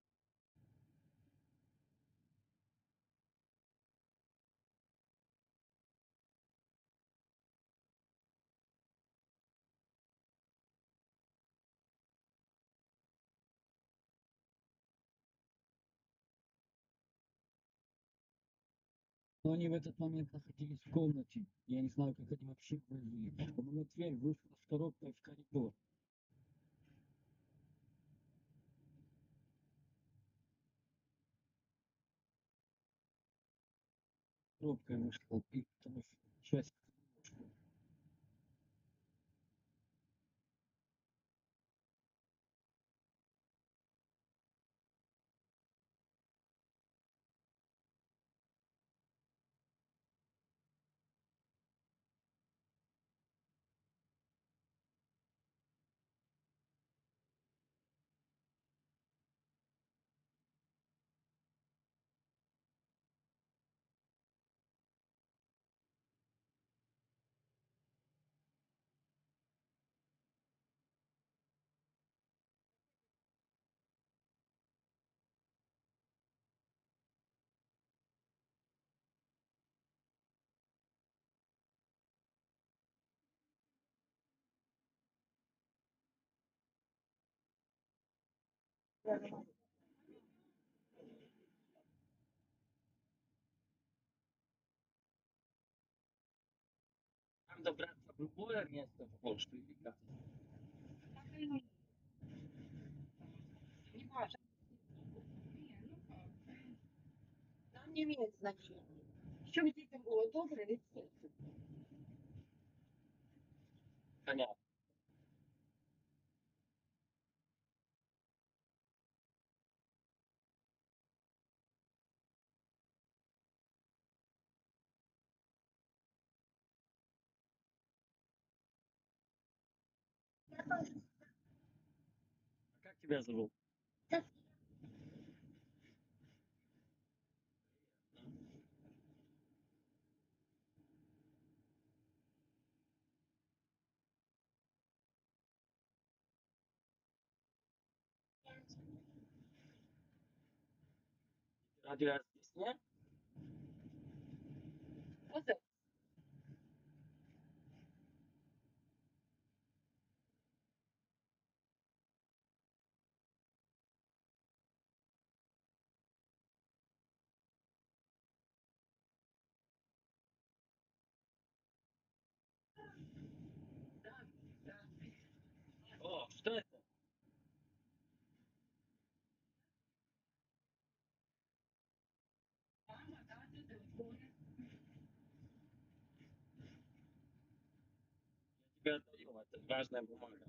Но они в этот момент находились в комнате. Я не знаю, как они вообще прожили. У меня дверь вышла с коробкой в коридор. Коробкой вышла, и потому что часть... Там добраться в любое место в Польшу или как? Не важно. Нам не имеет значения. Щоб дітям було добре від серця. Понятно. А как тебя зовут? Родилась в Десне. Вот это. О, что это? Мама, да, ты телефон. Я тебе отдаю, это важная бумага.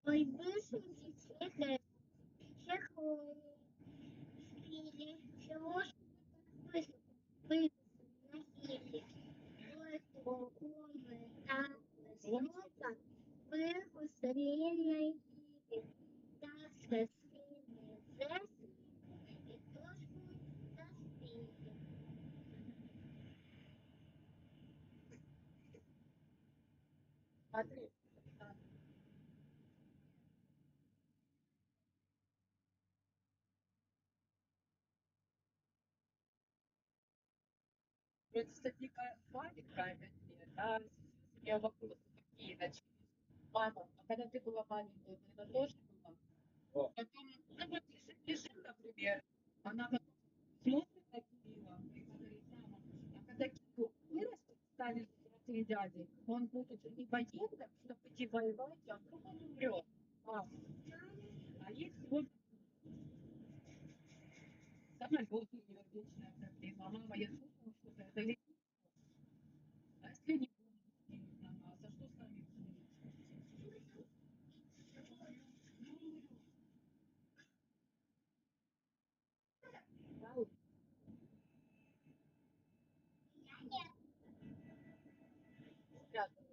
Ой, высуньте всех спили, чего ж вы носили? Вот он так высоко, вы устрелили, так сосили, и тоже заспили. Смотри. Это такая маленькая, да, у меня вопросы такие начались. Мама, а когда ты была маленькая, ты на тоже была? О. Потом, ну вот лежит, например, она потом слезы накипела и говорит, мама, а когда Кирилл вырастет, станет взрослым дядей, он будет не военным, чтобы идти воевать, а вдруг он умрет. А их вот Она льгот у нее вечная проблема. Мама, я слышала что-то, это ведь. А если не будет денег на нас, а что с нами будет? Да, вот. Спряталась.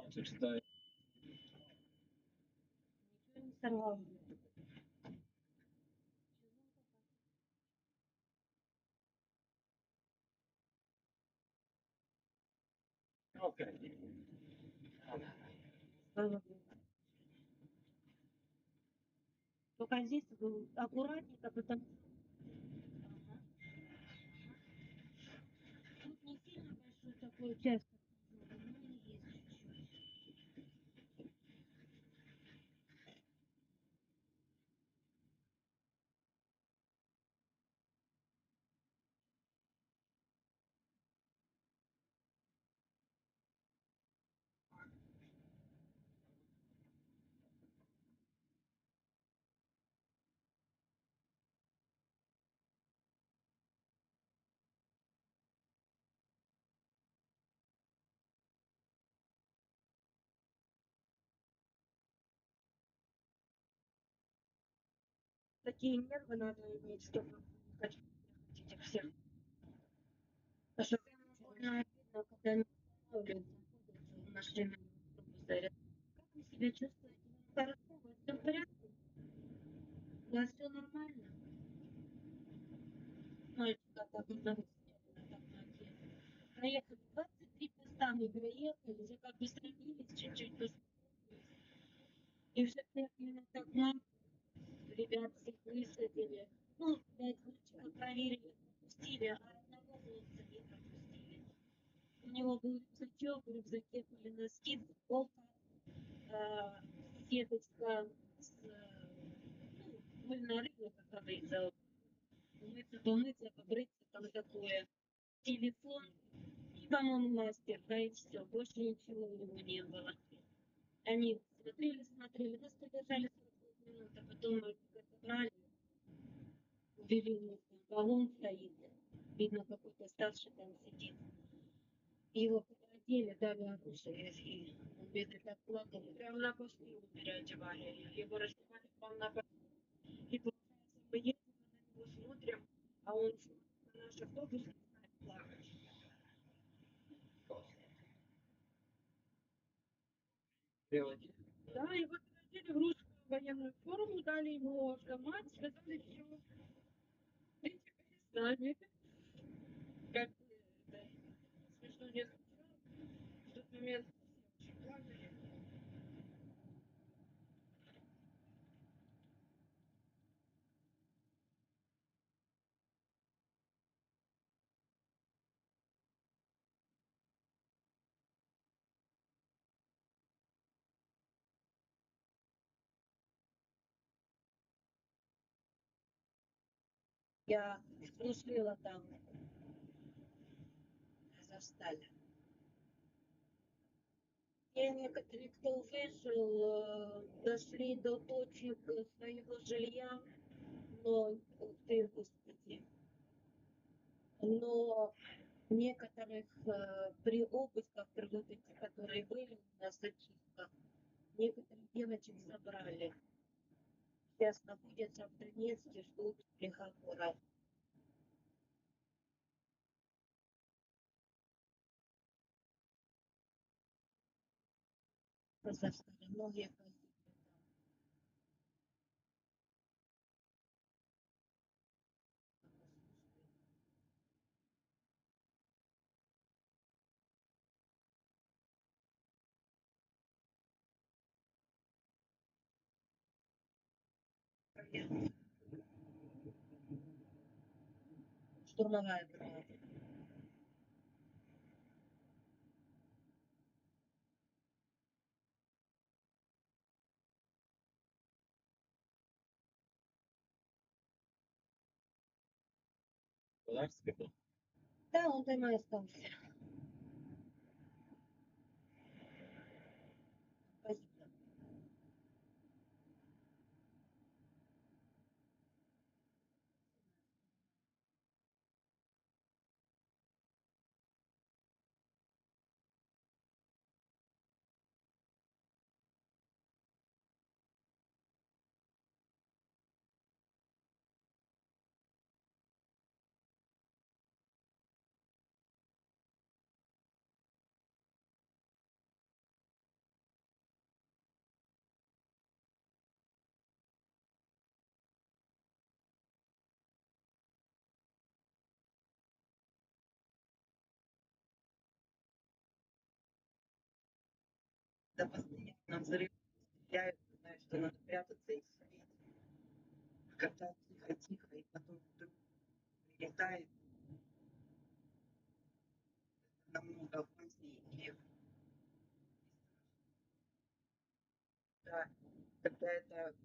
Что Ничего не сорвала. Окей. Слава Богу. Только здесь аккуратненько, потому что ага. Тут не сильно большой такой участок, но есть чуть-чуть. Такие нервы надо иметь, чтобы не хотеть этих всех. Особенно больно обидно, когда они останавливаются, находятся в машине, грубо говоря. Как вы себя чувствуете? Вам хорошо? У вас все в порядке? У вас все нормально? Мальчика так одного снега, так на отъезд. Проехали 23 поста, мы проехали, уже как бы сравнились, чуть-чуть успокоились. И все именно так нам, ребят всех высадили. Ну, 5 мальчиков проверили, пропустили, а одного хлопца не пропустили. У него был рюкзачок, в рюкзаке были носки, футболка, сеточка с, ну, мыльная рыба, как говорится, умыться, помыться, побриться, там такое. Телефон и, по-моему, мастер, да, и все. Больше ничего у него не было. Они смотрели, нас подержали 45 минут, а потом мальчика забрали, увели в нас, там баллон стоит, видно, какой-то старший там сидит. Его пододели, дали оружие, и он бедный так плакал, прям на посту его переодевали, его раздевали прям на посту. И получается, мы едем, мы на него смотрим, а он на наш автобус начинает плакать. Делайте. Да, его переодели в русскую военную форму, дали ему автомат, сказали, все, ты теперь с нами. Как бы, это смешно не звучало, в тот момент все очень плакали. Я служила там, застали. И некоторые, кто вышел, дошли до точек своего жилья, но, ух ты, господи, но некоторых при обысках, при вот этих, которые были у нас зачистках, некоторых девочек забрали. Сейчас находятся в Донецке, ждут приговора. Казахстане многие штурмовая бригада. Да, он там и остался. Спасибо. Да, постоянно взрыв стреляют, знаешь, что надо прятаться и сидеть. Когда тихо-тихо, и потом вдруг прилетает намного опаснее и да, когда это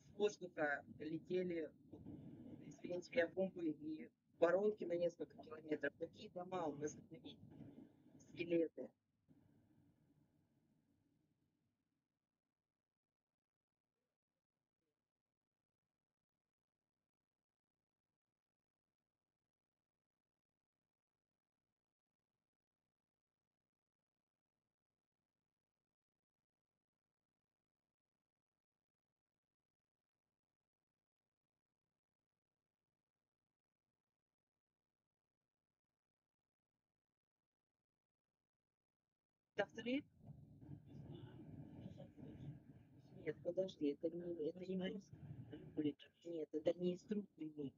с воздуха летели, извините меня, бомбы и воронки на несколько километров. Такие дома у нас видели, скелеты. Это взрыв? Нет, подожди, это не морская. Нет, это не из труб прямых.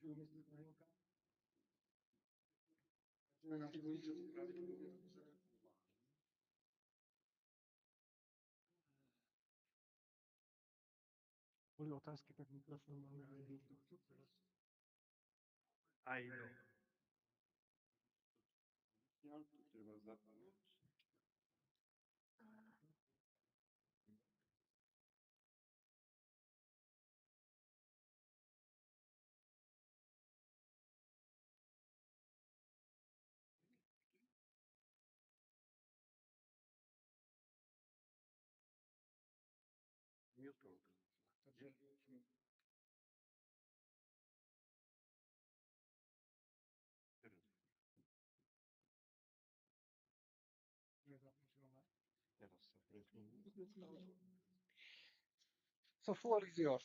you, Mr. Palinka. Na ty voliče pravděpodobně byly otázky, tak mikrofon máme aj do. Treba zapnout. Mute. Takže so floor is yours.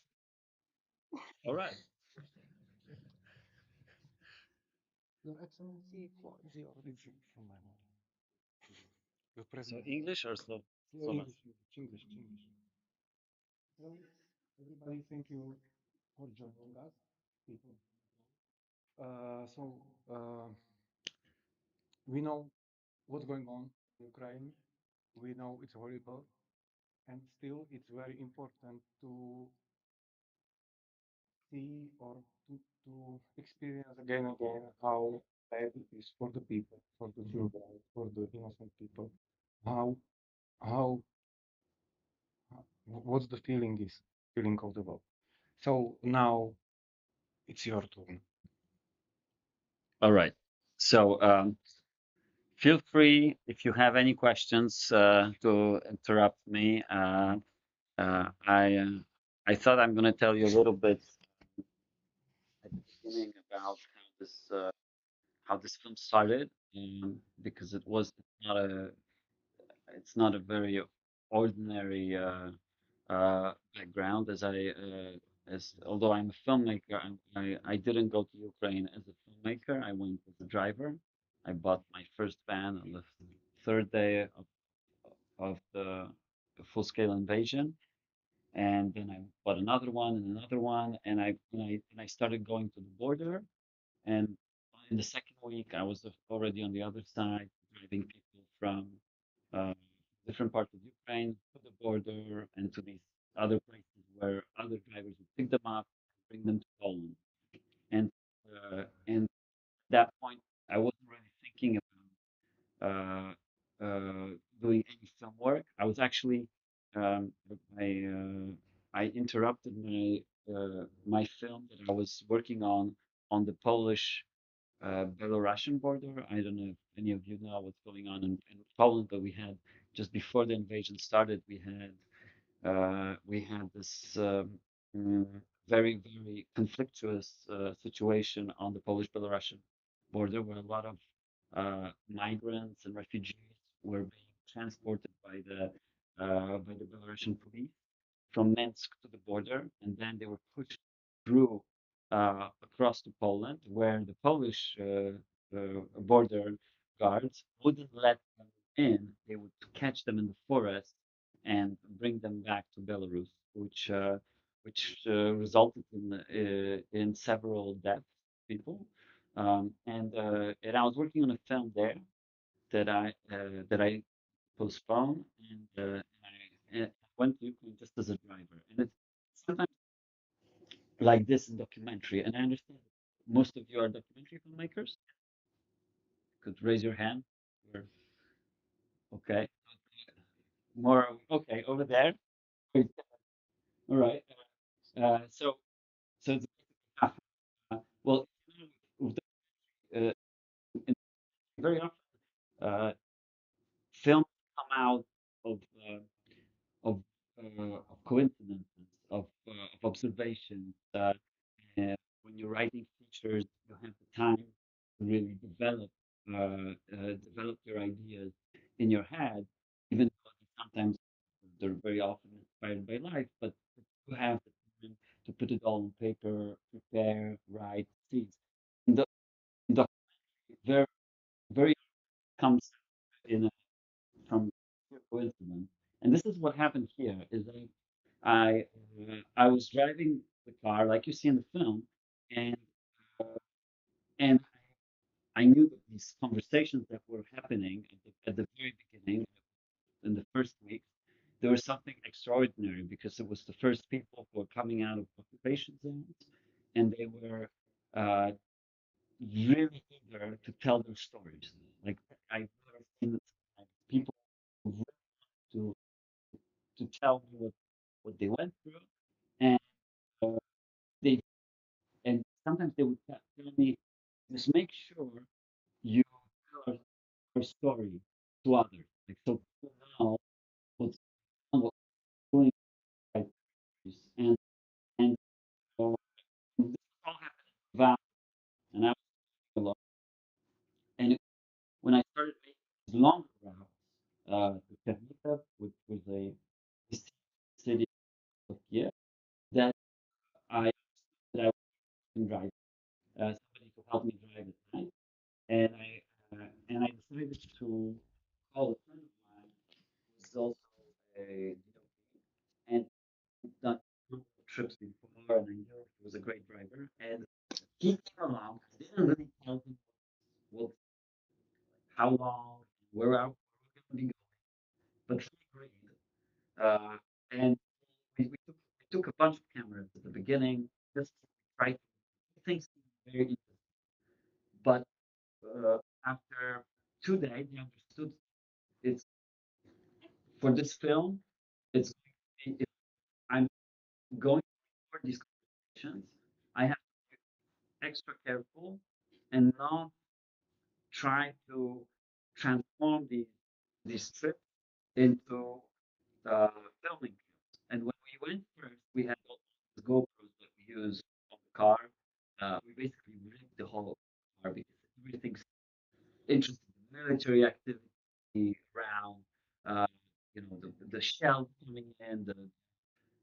All right. Your Excellency, floor is yours. It's from my mouth. Your So president. English or Slovak? English. Well, everybody, thank you for joining us. People. We know what's going on in Ukraine. We know it's horrible, and still it's very important to see or to experience again and again how bad it is for the people, for the children, for the innocent people. How how what's the feeling of the world. So now it's your turn. All right. So feel free if you have any questions to interrupt me. I thought I'm going to tell you a little bit at the beginning about how this film started, because it's not a very ordinary background. As although I'm a filmmaker, I didn't go to Ukraine as a filmmaker. I went as a driver. I bought my first van on the third day of the full-scale invasion, and then I bought another one and another one, and I started going to the border. And in the second week, I was already on the other side, driving people from uh, different parts of Ukraine to the border and to these other places where other drivers would pick them up and bring them to Poland. And at that point, I wasn't really thinking about doing any film work. I was actually um, I I interrupted my film that I was working on the Polish Belarusian border. I don't know if any of you know what's going on in Poland, but we had just before the invasion started, we had this mm, very conflictuous situation on the Polish-Belarusian border, where a lot of migrants and refugees were being transported by the Belarusian police from Minsk to the border, and then they were pushed through across to Poland, where the Polish border guards wouldn't let them in. They would catch them in the forest and bring them back to Belarus, which resulted in several deaths, people. And I was working on a film there that I postponed, and I went to Ukraine just as a driver. And it's sometimes like this in documentary, and I understand that most of you are documentary filmmakers. Could raise your hand. Or, okay, more okay over there. All right. So it's well, with in very often uh, films come out of uh, of of coincidences, of observations. When you're writing features, you have the time to really develop your ideas in your head, even though sometimes they're very often inspired by life, but you have the time to put it all on paper, prepare, write, see. And the very very comes in a, from pure coincidence. And this is what happened here. Is I was driving the car like you see in the film, and and I knew that these conversations that were happening at the very beginning, in the first week, there was something extraordinary because it was the first people who were coming out of occupation zones, and they were uh, really eager to tell their stories. Like I've never seen people who really to tell me what they went through, and uh, they and sometimes they would tell me, just make sure you tell our story to others, like so people know what's what's doing right and and this all happened without, and I was alone. And when I started making these longer routes to Ternita, which was a city of Kiev, that I that I was drive somebody to help me drive at night, and I decided to call a friend of mine who's also a DOP, and done trips before, and I knew he was a great driver, and he came along. I didn't really tell him what, how long, where I was going to be going, but he agreed. And we took a bunch of cameras at the beginning, just to try to make things very interesting. But after 2 days, we understood it's for this film. It's if I'm going for these conversations, I have to be extra careful and not try to transform these trips into filming trips. And when we went first, we had all these GoPros that we use on the car. We basically rigged the whole car because everything's interesting. Military activity around, uh, the shell coming in, the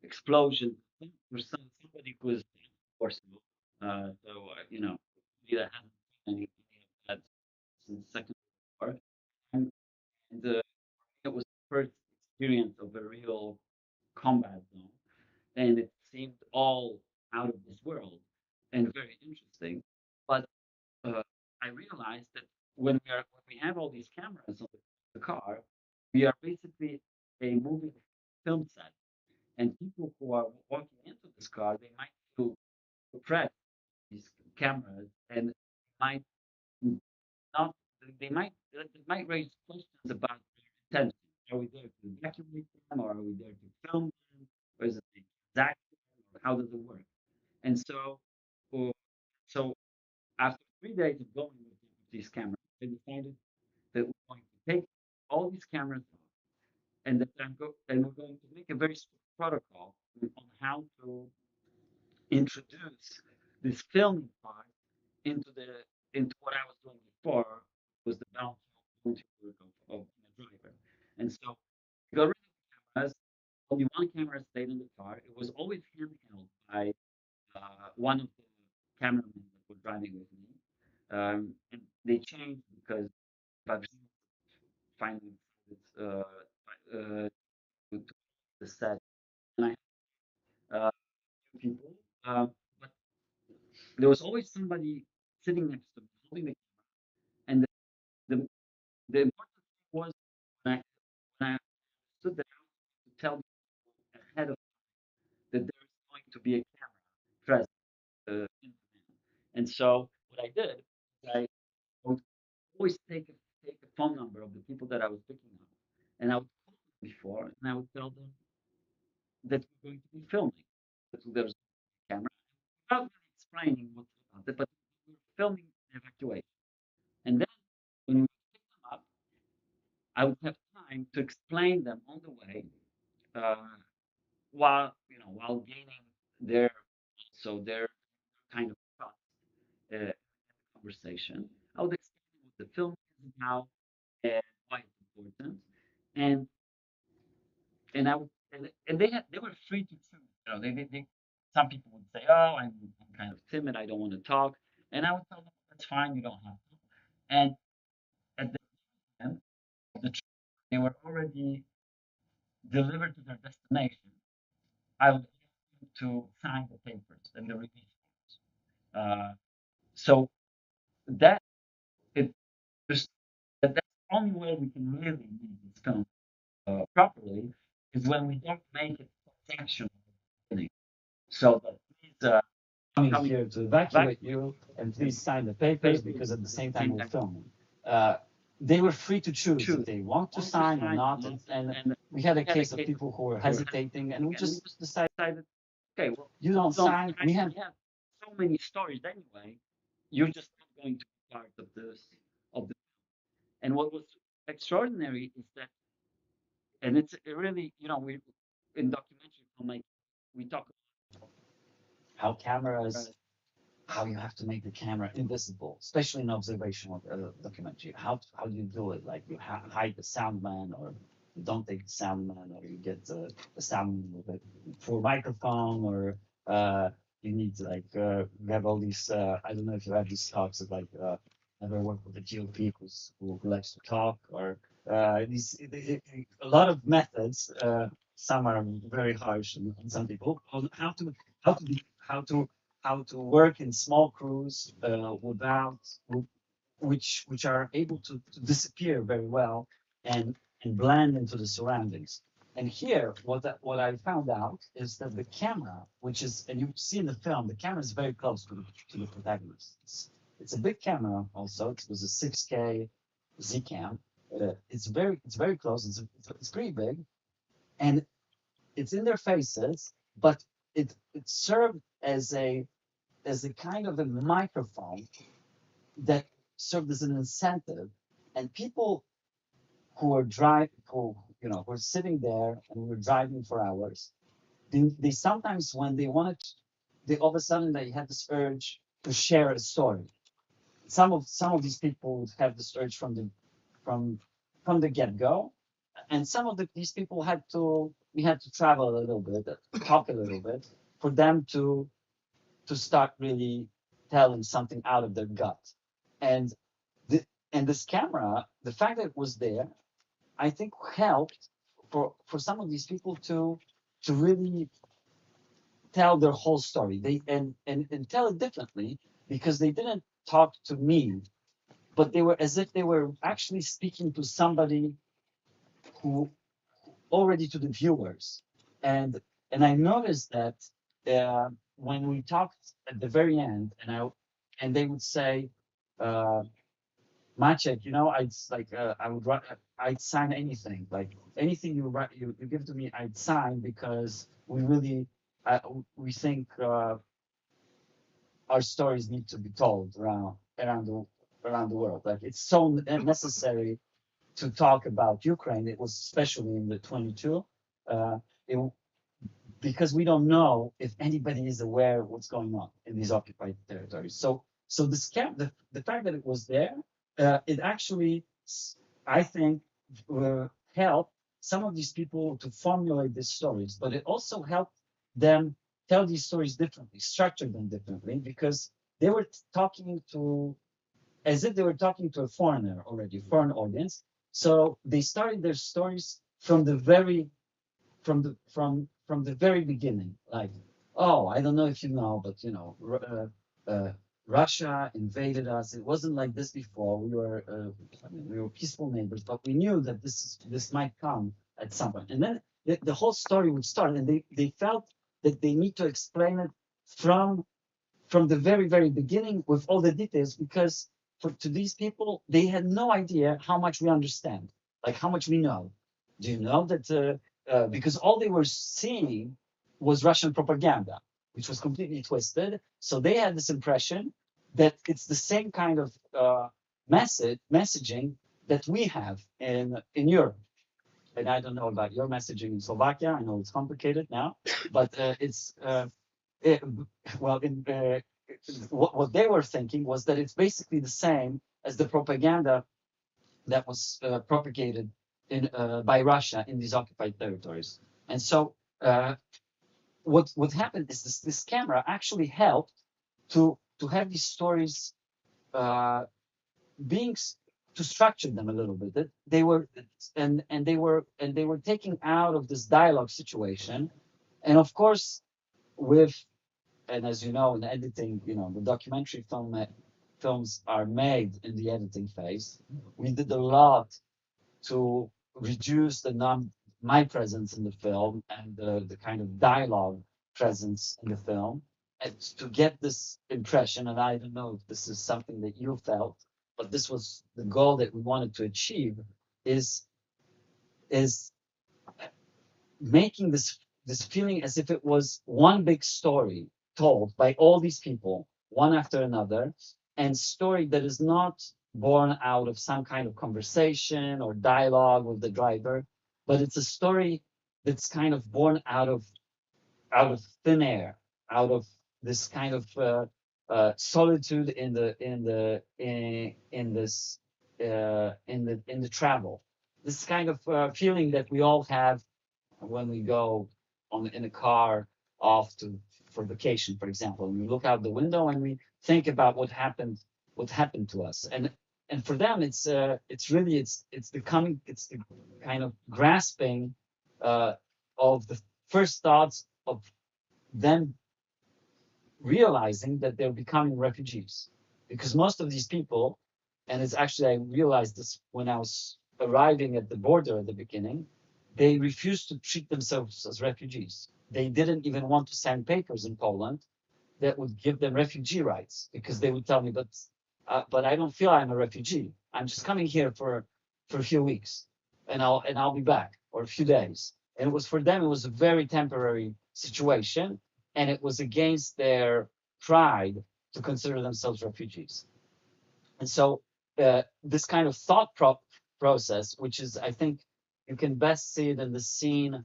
explosion. For somebody who was forcible, that hasn't seen any of that since Second World War, and it was the first experience of a real combat zone, and it seemed all out of this world and very interesting. But uh, I realized that when we have all these cameras on the car, we are basically a moving film set, and people who are walking into this car, they might feel threat these cameras and might not they might raise questions about their intention. Are we there to document them, or are we there to film them, or is it the exact, or how does it work? And uh, so after 3 days of going with these cameras, I decided that we're going to take all these cameras off, and that we're going to make a very strict protocol on how to introduce this filming part into what I was doing before, was the volunteer work of being a driver. And so we got rid of the cameras. Only one camera stayed in the car. It was always handheld by one of the cameramen that were driving with me. And they changed because Babs finally decided to the set, and I had people. But there was always somebody sitting next to me holding the camera, and the, the important thing was when I stood there to tell people ahead of that there is going to be a camera present in the van. And so what I did, I would always take a phone number of the people that I was picking up, and I would call them before, and I would tell them that we're going to be filming, that there's a camera, without really explaining what's about it, but we're filming the evacuation. And then when we pick them up, I would have time to explain them on the way, uh, while gaining their their kind of trust in the conversation. I would explain what the film is about and why it's important, and I would and they were free to choose. Some people would say, "Oh, I'm kind of timid. I don't want to talk," and I would tell them, "That's fine. You don't have to." And at the end of the trip, they were already delivered to their destination. I would ask them to sign the papers and the release forms. So that it just that's the only way we can really make this film properly is when we don't make it transactional. So that these coming here to evacuate you, and please sign the papers because at the same time we're filming. They were free to choose if they want to sign or not, and we had a case of people who were hesitating, and we just decided, okay, well, you don't sign. We have have so many stories anyway. You're just not going to be part of this of the. And what was extraordinary is that, and it's really, we in documentary filmmaking, we talk how cameras, how you have to make the camera invisible, especially in observational documentary. How do you do it? Like you hide the soundman, or you don't take the soundman, or you get the sound with a full microphone, or you need to like you have all these. I don't know if you have these talks of like never work with a GOP who likes to talk, or a lot of methods. Some are very harsh on some people on how to be, how to work in small crews without which are able to disappear very well and blend into the surroundings. And here, what I found out is that the camera, which is, and you see in the film, the camera is very close to the protagonist. It's a big camera also. It was a 6K Z cam. It's very close. It's pretty big, and it's in their faces, but it served as a kind of a microphone that served as an incentive, and people who were who were sitting there and were driving for hours, they sometimes when they wanted to, they all of a sudden they had this urge to share a story. Some of these people would have this urge from from the get-go, and some of these people we had to travel a little bit, talk a little bit for them to start really telling something out of their gut. And this camera, the fact that it was there, I think helped for some of these people to really tell their whole story. They and tell it differently because they didn't talk to me, but they were as if they were actually speaking to somebody who already to the viewers. And I noticed that when we talked at the very end, and they would say, Maciek, I would write, I'd sign anything, like anything you write, you give to me, I'd sign because we really, we think our stories need to be told around the world. Like it's so necessary to talk about Ukraine. It was especially in the 22. It, because we don't know if anybody is aware of what's going on in these occupied territories. So the fact that it was there, it actually, I think, helped some of these people to formulate these stories, but it also helped them tell these stories differently, structure them differently, because they were talking to, as if they were talking to a foreigner already, foreign audience. So they started their stories from the very from the very beginning, like, oh, I don't know if you know, but Russia invaded us. It wasn't like this before. We were peaceful neighbors, but we knew that this might come at some point. And then the whole story would start, and they felt that they need to explain it from the very very beginning with all the details, because to these people they had no idea how much we understand, like how much we know. Do you know that? Because all they were seeing was Russian propaganda, which was completely twisted. So they had this impression that it's the same kind of messaging that we have in Europe. And I don't know about your messaging in Slovakia. I know it's complicated now, but it, well, what they were thinking was that it's basically the same as the propaganda that was propagated by Russia in these occupied territories. And so what happened is this camera actually helped to have these stories being to structure them a little bit. They were they were taken out of this dialogue situation, and of course with, and as you know, in editing, the documentary film films are made in the editing phase. We did a lot to reduce my presence in the film and the kind of dialogue presence in the film, and to get this impression. And I don't know if this is something that you felt, but this was the goal that we wanted to achieve, is is making this feeling as if it was one big story told by all these people, one after another, and story that is not born out of some kind of conversation or dialogue with the driver, but it's a story that's kind of born out of thin air, out of this kind of solitude in the travel. This kind of feeling that we all have when we go in a car off for vacation, for example, and we look out the window and we think about what happened to us, and for them it's really it's the kind of grasping of the first thoughts of them realizing that they're becoming refugees, because most of these people, and it's actually, I realized this when I was arriving at the border at the beginning, they refused to treat themselves as refugees. They didn't even want to sign papers in Poland that would give them refugee rights, because they would tell me, but I don't feel I'm a refugee. I'm just coming here for a few weeks, and I'll be back, or a few days. And it was, for them, it was a very temporary situation, and it was against their pride to consider themselves refugees. And so this kind of thought process, which is, I think, you can best see it in the scene.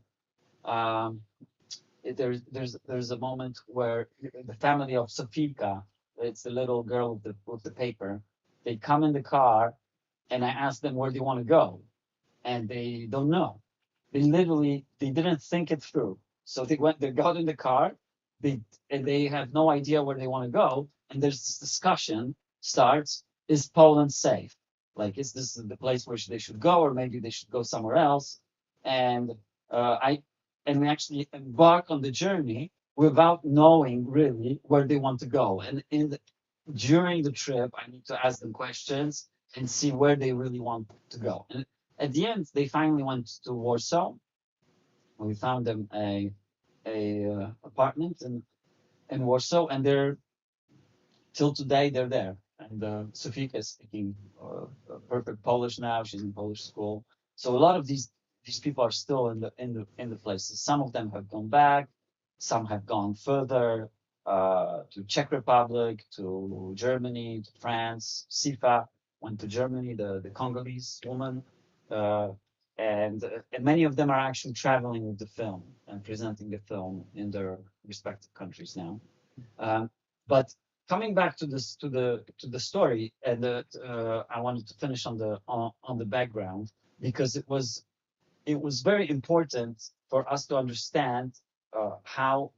There's a moment where the family of Sofika, it's the little girl with the paper, they come in the car, and I ask them where they want to go, and they don't know. They didn't think it through. So they got in the car, and they have no idea where they want to go, and there's this discussion starts: is Poland safe? Like, is this the place where they should go, or maybe they should go somewhere else? And we actually embark on the journey without knowing really where they want to go. And during the trip, I need to ask them questions and see where they really want to go. And at the end, they finally went to Warsaw. We found them a apartment in Warsaw, and till today they're there. And Sofika is speaking perfect Polish now. She's in Polish school. So a lot of these people are still in the places. Some of them have gone back. Some have gone further to Czech Republic, to Germany, to France. Sifa went to Germany, the Congolese woman, and many of them are actually traveling with the film and presenting the film in their respective countries now. But coming back to the story, and I wanted to finish on the background, because it was very important for us to understand how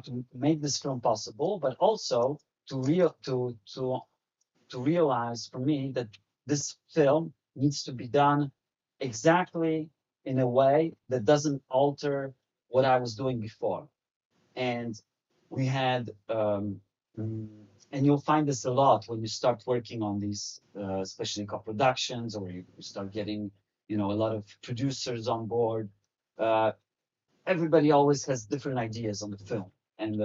to make this film possible, but also to realize for me that this film needs to be done exactly in a way that doesn't alter what I was doing before. And we had, and you'll find this a lot when you start working on these, especially co-productions, or you start getting, a lot of producers on board. Everybody always has different ideas on the film, and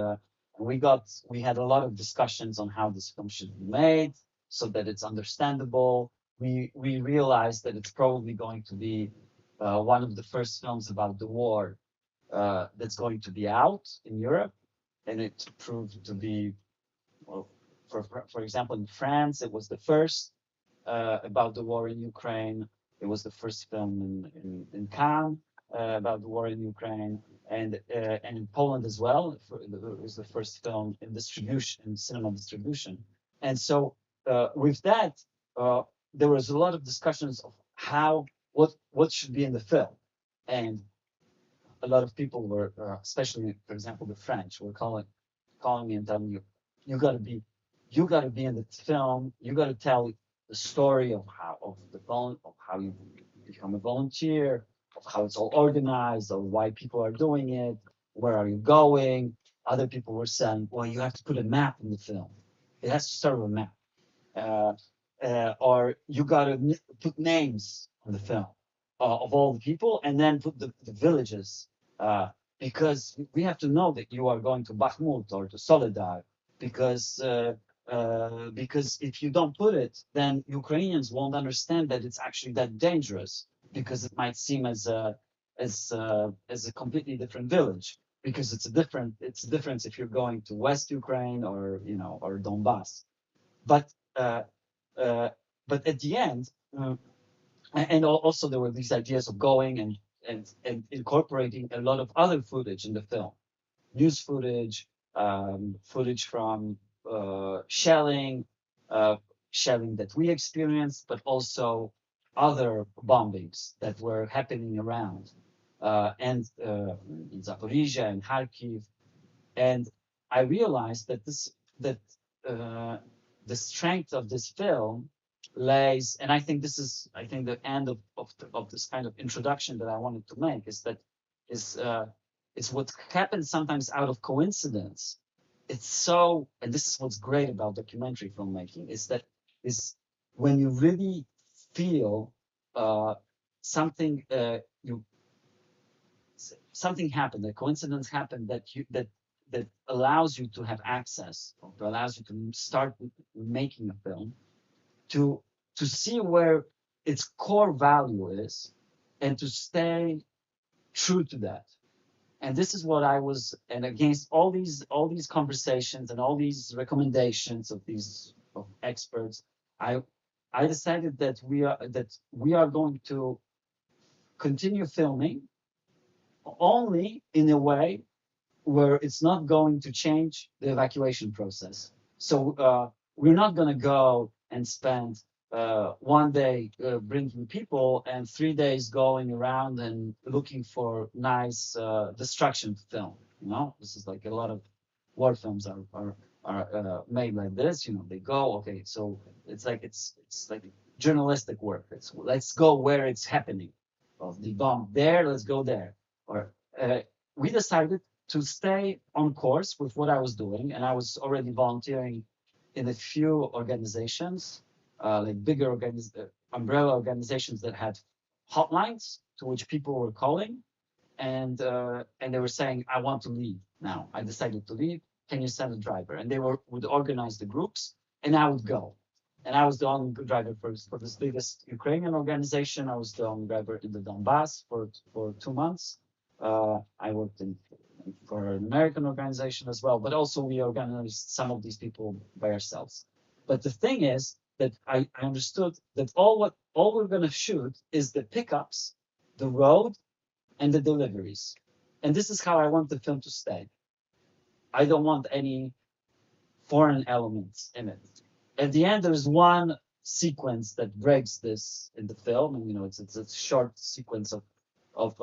we had a lot of discussions on how this film should be made so that it's understandable. We realized that it's probably going to be one of the first films about the war that's going to be out in Europe, and it proved to be, well, for example, in France, it was the first about the war in Ukraine. It was the first film in Cannes about the war in Ukraine, and in Poland as well. It was the first film in cinema distribution. And so with that, there was a lot of discussions of what should be in the film, and a lot of people were, especially, for example, the French, were calling me and telling me, you got to be in the film. You got to tell the story of how you become a volunteer, of how it's all organized, or why people are doing it, where are you going. Other people were saying, well, you have to put a map in the film. It has to start with a map. uh, or you gotta put names on the film of all the people, and then put the villages, uh, because we have to know that you are going to Bakhmut or to Soledar, because if you don't put it, then Ukrainians won't understand that it's actually that dangerous, because it might seem as a completely different village, because it's a difference if you're going to West Ukraine or or Donbass. But uh, uh, but at the end, and also there were these ideas of going and incorporating a lot of other footage in the film, news footage, footage from shelling, uh, shelling that we experienced, but also other bombings that were happening around, and in Zaporizhia and Kharkiv. And I realized that uh, the strength of this film lays, and I think the end of this kind of introduction that I wanted to make is is what happens sometimes out of coincidence. It's so, and this is what's great about documentary filmmaking, is that is when you really feel something, you something happened, a coincidence happened that allows you to have access, or allows you to start making a film, to see where its core value is, and to stay true to that. And this is what I was, and against all these conversations and all these recommendations of these of experts, I I decided that we are going to continue filming only in a way where it's not going to change the evacuation process. So we're not going to go and spend 1 day bringing people and 3 days going around and looking for nice destruction to film. This is like a lot of war films are made like this. They go, okay, so it's like journalistic work. Let's go where it's happening. Well, the bomb there, let's go there. Or we decided to stay on course with what I was doing, and I was already volunteering in a few organizations, like bigger umbrella organizations that had hotlines to which people were calling, and they were saying, "I want to leave now. I decided to leave. Can you send a driver?" And they would organize the groups, and I would go. And I was the only driver for this biggest Ukrainian organization. I was the only driver in the Donbass for 2 months. I worked for an American organization as well, but also we organized some of these people by ourselves. But the thing is that I understood that all we're going to shoot is the pickups, the road, and the deliveries. And this is how I want the film to stay. I don't want any foreign elements in it. At the end, there's one sequence that breaks this in the film, and it's a short sequence of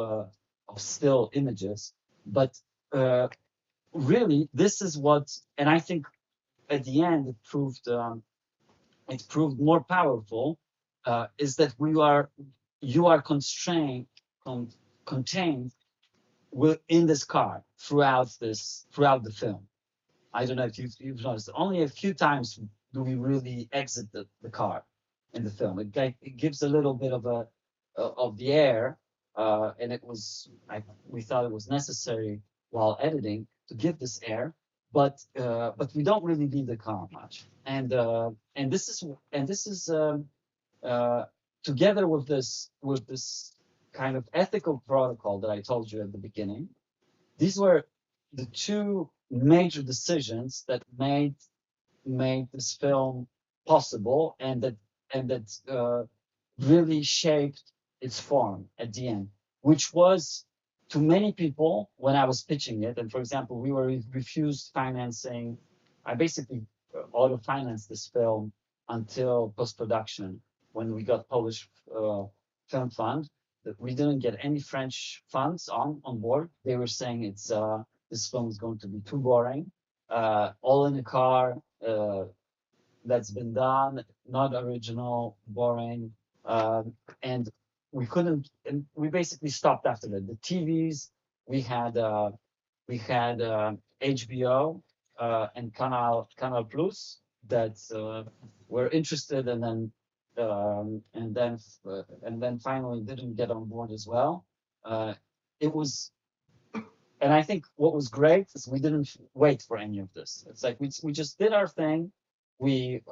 still images. But really, this is what, and I think at the end it proved more powerful, is that you are contained in this car throughout the film. I don't know if you've noticed. Only a few times do we really exit the car in the film. It gives a little bit of the air, and we thought it was necessary while editing to give this air, but we don't really leave the car much. And this is together with this kind of ethical protocol that I told you at the beginning. These were the two major decisions that made this film possible, and that really shaped its form at the end, which was, to many people when I was pitching it, and for example, we were refused financing. I basically auto-financed this film until post-production, when we got Polish film fund. That we didn't get any French funds on board. They were saying this film is going to be too boring, all in a car, that's been done, not original, boring, and we couldn't. And we basically stopped after that. The TVs we had HBO and Canal Plus, that were interested, and then finally didn't get on board as well. It was, and I think what was great is we didn't wait for any of this. It's like we just did our thing. We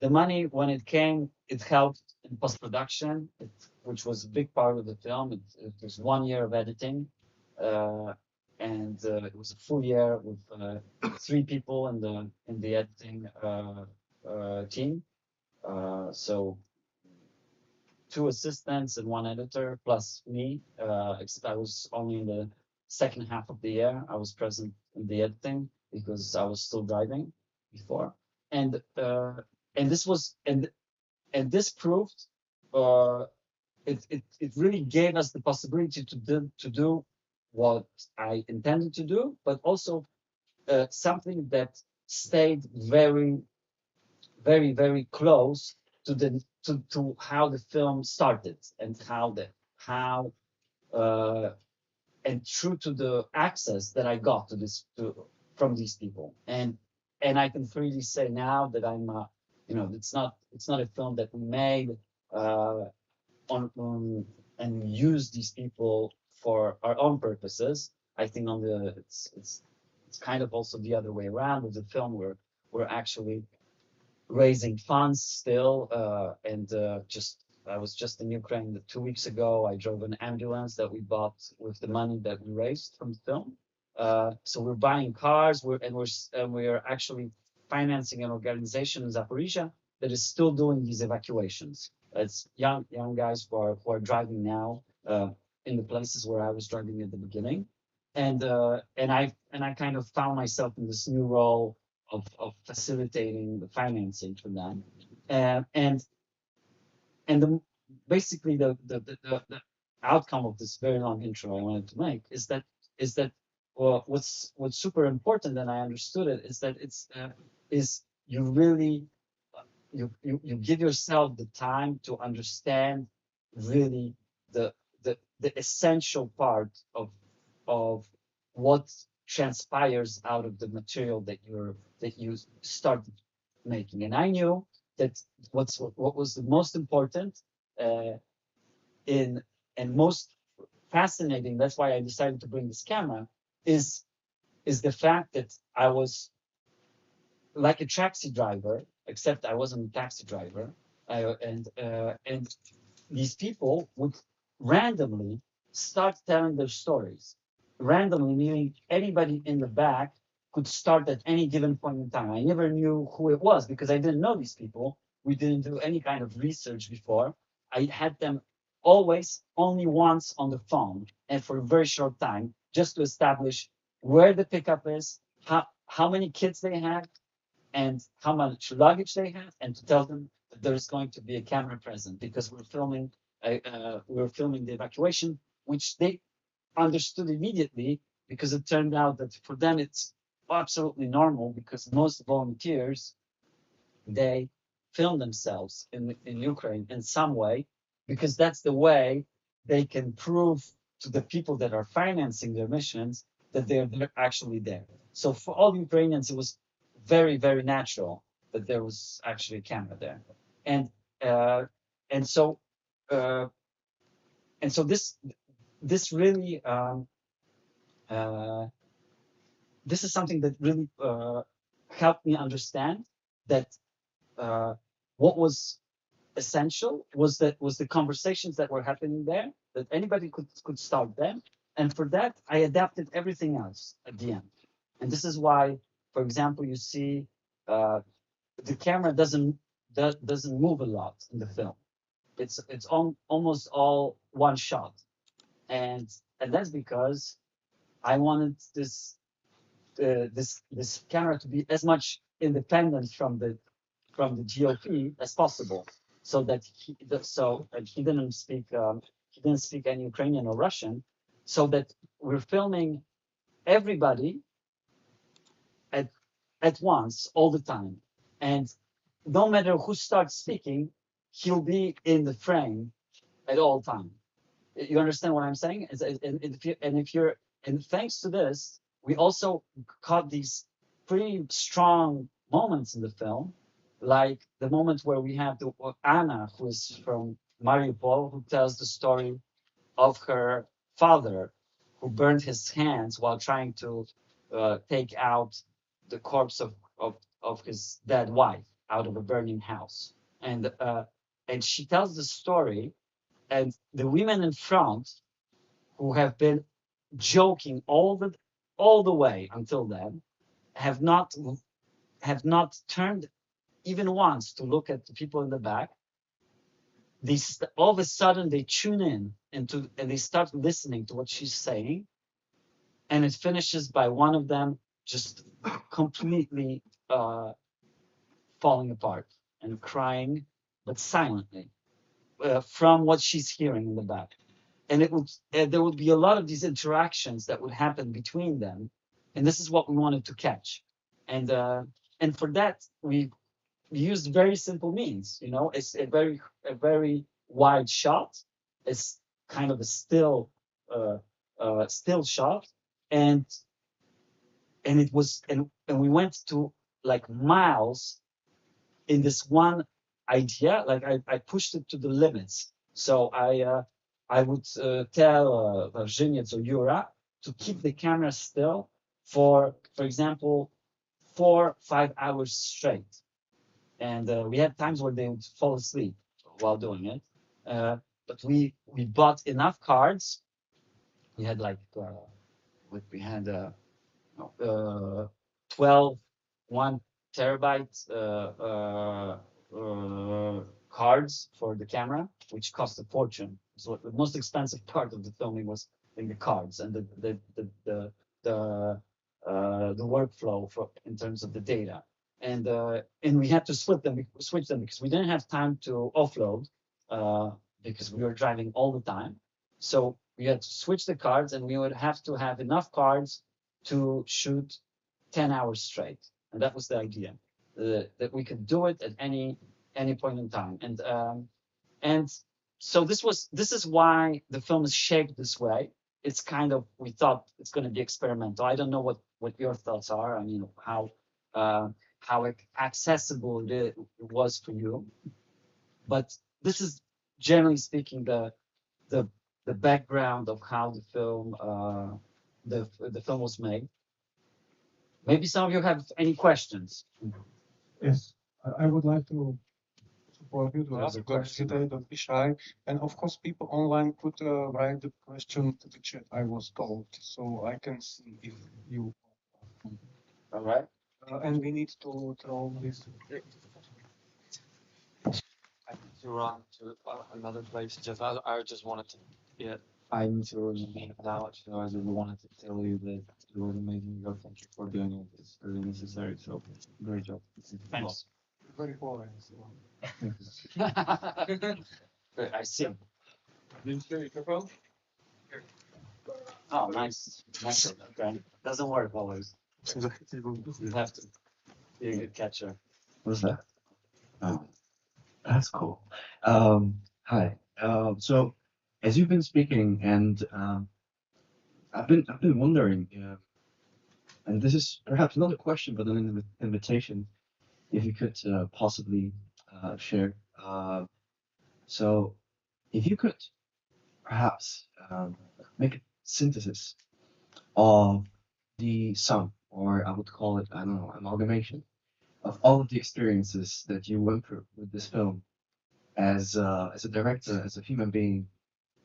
the money, when it came, it helped in post production, which was a big part of the film. It was 1 year of editing, and it was a full year with 3 people in the editing team. So 2 assistants and 1 editor plus me. Except I was only in the second half of the year. I was present in the editing because I was still driving before, and this was and this proved it really gave us the possibility to do what I intended to do, but also something that stayed very, very, very close to how the film started, and how and true to the access that I got to this from these people. And I can freely say now that I'm it's not a film that we made on and use these people for our own purposes. I think it's kind of also the other way around. With the film, we're actually raising funds still, and just I was just in Ukraine 2 weeks ago. I drove an ambulance that we bought with the money that we raised from the film. So we're buying cars, we're actually financing an organization in Zaporizhia that is still doing these evacuations. It's young guys who are driving now in the places where I was driving at the beginning, and I kind of found myself in this new role of facilitating the financing for them, and basically the outcome of this very long intro I wanted to make is that well, what's super important, and I understood it, is that is you really you give yourself the time to understand really the essential part of what transpires out of the material that you started making. And I knew that what was the most important in and most fascinating, that's why I decided to bring this camera, is the fact that I was like a taxi driver, except I wasn't a taxi driver. And these people would randomly start telling their stories. Randomly, meaning anybody in the back could start at any given point in time. I never knew who it was because I didn't know these people. We didn't do any kind of research before. I had them always only once on the phone, and for a very short time, just to establish where the pickup is, how many kids they had, and how much luggage they have, and to tell them that there's going to be a camera present because we're filming the evacuation, which they understood immediately, because it turned out that for them it's absolutely normal, because most volunteers, they film themselves in Ukraine in some way, because that's the way they can prove to the people that are financing their missions that they're actually there. So for all Ukrainians, it was very, very natural that there was actually a camera there. And uh, and so uh, and so this really this is something that really helped me understand that what was essential was the conversations that were happening there, that anybody could start them, and for that I adapted everything else at the end. And this is why, for example, you see the camera doesn't move a lot in the film. It's almost all one shot, and that's because I wanted this camera to be as much independent from the GOP as possible, so that he didn't speak any Ukrainian or Russian, so that we're filming everybody at once all the time, and no matter who starts speaking, he'll be in the frame at all time. You understand what I'm saying? And thanks to this, we also caught these pretty strong moments in the film, like the moment where we have the Anna, who is from Mariupol, who tells the story of her father, who burned his hands while trying to take out the corpse of his dead wife out of a burning house, and she tells the story, and the women in front who have been joking all the way until then have not turned even once to look at the people in the back. All of a sudden they tune in and they start listening to what she's saying, and it finishes by one of them just completely falling apart and crying, but silently, from what she's hearing in the back. And there would be a lot of these interactions that would happen between them, and this is what we wanted to catch. And for that we used very simple means. It's a very wide shot. It's kind of a still shot, and we went to like miles in this one idea. Like I pushed it to the limits. So I would tell Virginia or Yura to keep the camera still for example, 4-5 hours straight. And we had times where they would fall asleep while doing it. But we bought enough cards. We had like 12 1 terabyte cards for the camera, which cost a fortune. So the most expensive part of the filming was in the cards and the workflow in terms of the data. And we had to switch them because we didn't have time to offload, because we were driving all the time. So we had to switch the cards, and we would have to have enough cards to shoot 10 hours straight. And that was the idea, that we could do it at any point in time. And so this is why the film is shaped this way. It's kind of, we thought it's going to be experimental. I don't know what your thoughts are. I mean, how accessible it was for you, but this is generally speaking the background of how the film was made. Maybe some of you have any questions. Yes, I would like to support you to ask, don't hesitate, don't be shy. And of course, people online could write the question to the chat, I was told, so I can see if you. All right. And we need to throw this. I need to run to another place. I just wanted to. Yeah, I need to run now. So I really wanted to tell you that it was amazing. Girl, thank you for doing it. It's really necessary. So great job. Thanks. Very boring. So. Good, I see. Microphone? Oh, nice. Okay. Doesn't work always. You have to be a good catcher. What's that? Oh, that's cool. Hi. So as you've been speaking, and I've been wondering, and this is perhaps not a question, but an invitation, if you could possibly share. So if you could perhaps make a synthesis of the sum, or I would call it, I don't know, amalgamation of all of the experiences that you went through with this film, as a director, as a human being,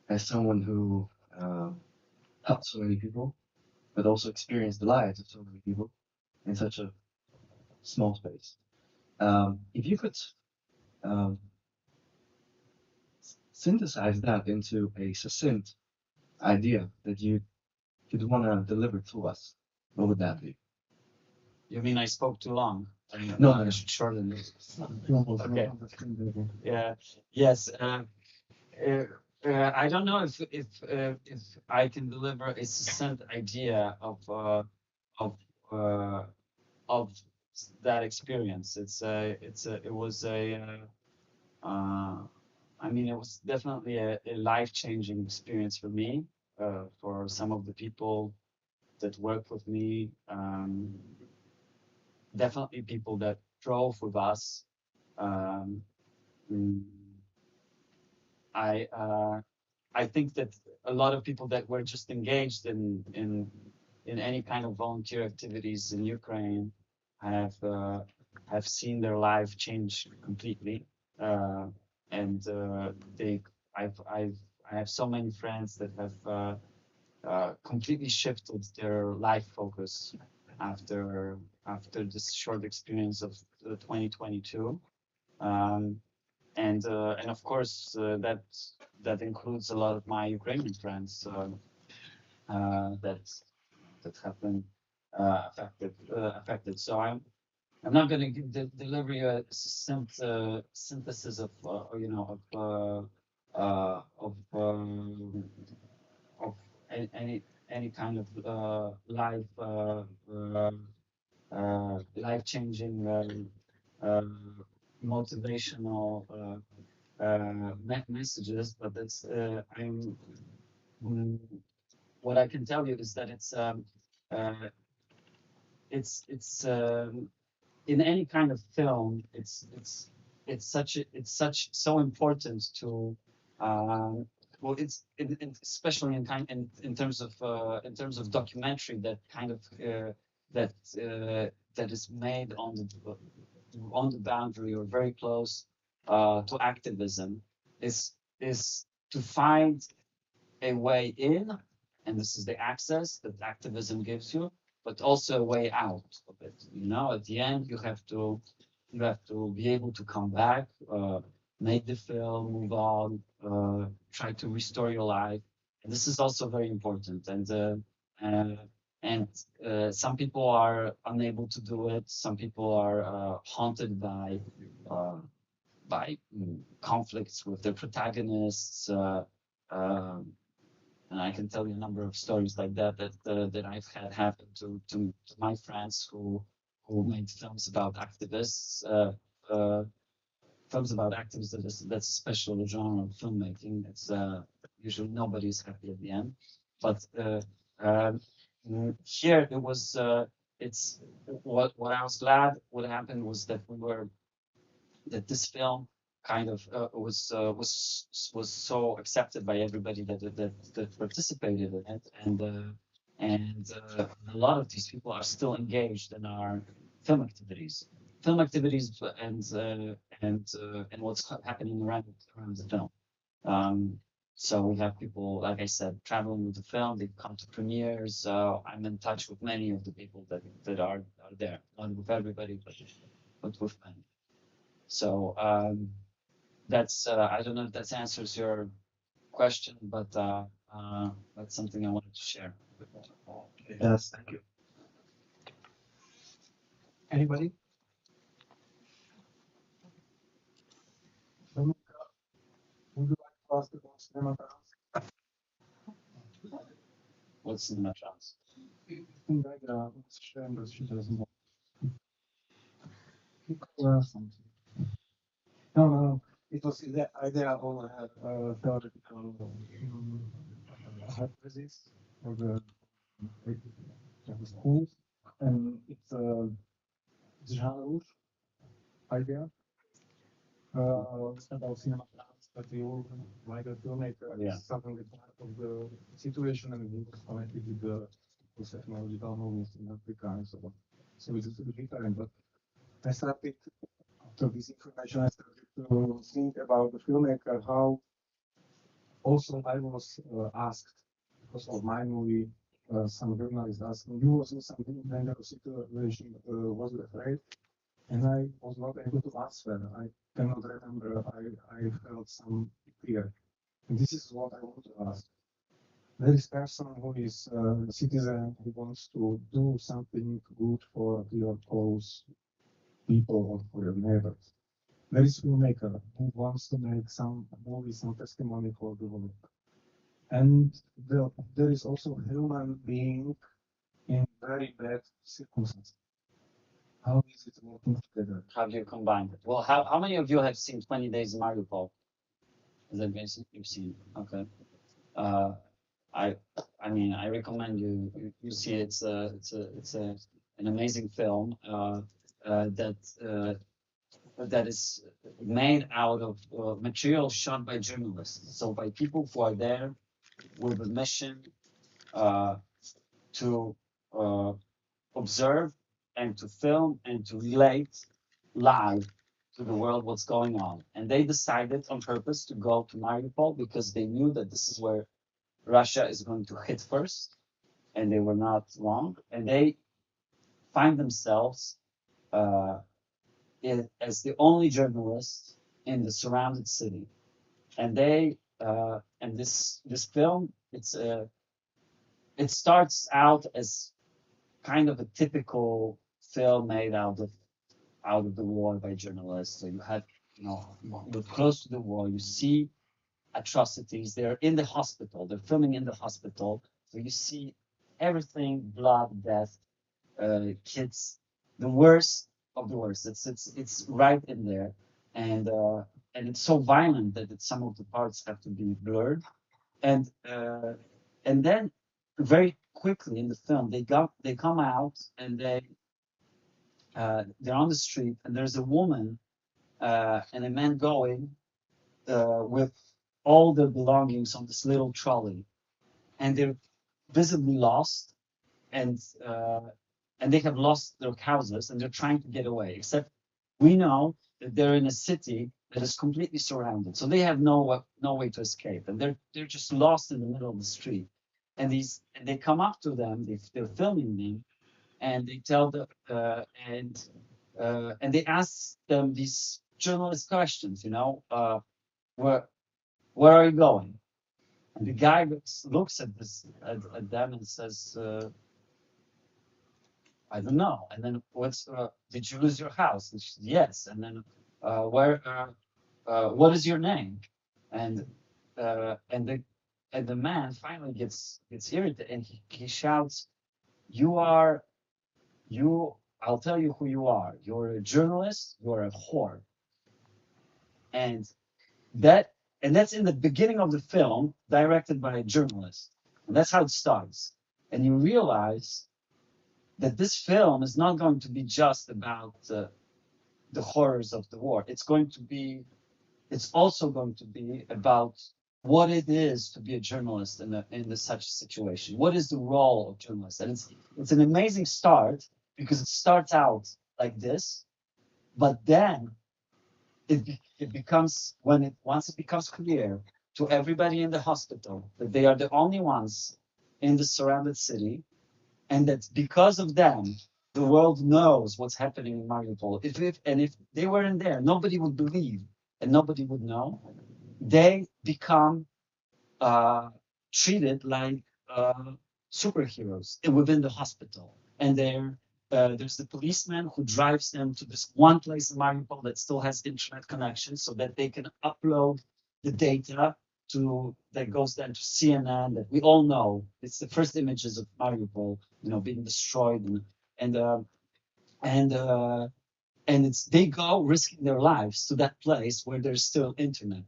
as someone who helped so many people, but also experienced the lives of so many people in such a small space. If you could synthesize that into a succinct idea that you'd want to deliver to us, what would that be? You mean I spoke too long? No, I no. should shorten it. Okay. Yeah. Yes. I don't know if I can deliver a succinct idea of that experience. It was I mean, it was definitely a life-changing experience for me, for some of the people that worked with me. definitely people that drove with us. Um, mm, I think that a lot of people that were just engaged in any kind of volunteer activities in Ukraine have seen their life change completely, and they I have so many friends that have completely shifted their life focus after this short experience of 2022. Um, and of course that includes a lot of my Ukrainian friends that have been affected. So I'm not going to deliver you a succinct synthesis of of any kind of life changing motivational messages, but that's mm, what I can tell you is that uh, it's in any kind of film, it's so important to well, especially in terms of documentary that kind of that that is made on the boundary or very close to activism is to find a way in, and this is the access that activism gives you, but also a way out of it. You know, at the end, you have to be able to come back, make the film, move on, try to restore your life. And this is also very important. Uh, and some people are unable to do it. Some people are haunted uh, by conflicts with their protagonists. Um, and I can tell you a number of stories like that I've had happen to my friends who made films about activists. Films about activists that's a special genre of filmmaking. It's usually nobody's happy at the end, but um, here it was. It's what I was glad what happened was that this film kind of was so accepted by everybody that participated in it, and a lot of these people are still engaged in our film activities, and what's happening around the film. Um, so we have people, like I said, traveling with the film. They come to premieres. I'm in touch with many of the people that are there, not with everybody, but with many. So that's I don't know if that answers your question, but that's something I wanted to share. Yes, thank you. Anybody? Would you like to ask about cinema trans? What's cinema trans? Diagram, chciałem rozszerzyć rozmowę. Something. No. It was the idea of theoretical hypothesis of the schools, and it's a genre idea about cinema trans that you, like a filmmaker, Yeah. is something that's part of the situation and it's connected with the technological movements in Africa and so on. So it's a bit different, but I started, after this information, I started to think about the filmmaker, how also I was asked, because of my movie, some journalists asking, you was in something kind of situation, was you afraid? And I was not able to answer. I cannot remember. I felt some fear. And this is what I want to ask. There is person who is a citizen who wants to do something good for your close people or for your neighbors. There is filmmaker who wants to make some movie, some testimony for the world. And there is also human being in very bad circumstances. How is it working together? How do you combine it? Well, how many of you have seen 20 Days in Mariupol? Has that been you've seen? Okay. I mean, I recommend you see it. It's an amazing film. that is made out of material shot by journalists. So by people who are there with a mission uh, to observe and to film and to relate live to the world what's going on. And they decided on purpose to go to Mariupol because they knew that this is where Russia is going to hit first, and they were not wrong. And they find themselves uh, as the only journalists in the surrounded city. And they and this film, it starts out as kind of a typical film made out of the war by journalists. So you have, you're close to the war, you see atrocities. They're in the hospital, they're filming in the hospital. So you see everything, blood, death, kids, the worst of the worst. It's right in there. And it's so violent that some of the parts have to be blurred. And then very quickly in the film, they come out and they're on the street, and there's a woman and a man going with all their belongings on this little trolley, and they're visibly lost, and they have lost their houses, and they're trying to get away. Except we know that they're in a city that is completely surrounded, so they have no way to escape, and they're just lost in the middle of the street. And they come up to them, they're filming them, and they tell them and they ask them these journalist questions, where are you going? And the guy looks at them and says, I don't know. And then did you lose your house? And she said, yes. And then what is your name? And the man finally gets irritated, and he shouts, I'll tell you who you are. You're a journalist, you're a whore. And that's in the beginning of the film, directed by a journalist. And that's how it starts. And you realize that this film is not going to be just about the horrors of the war. It's also going to be about what it is to be a journalist in such a situation. What is the role of journalists? And it's an amazing start, because it starts out like this, but then it becomes, once it becomes clear to everybody in the hospital that they are the only ones in the surrounded city, and that because of them, the world knows what's happening in Mariupol. If they weren't there, nobody would believe and nobody would know. They become treated like superheroes within the hospital. And there's the policeman who drives them to this one place in Mariupol that still has internet connection, so that they can upload the data that goes then to CNN, that we all know. It's the first images of Mariupol, being destroyed, and they go risking their lives to that place where there's still internet.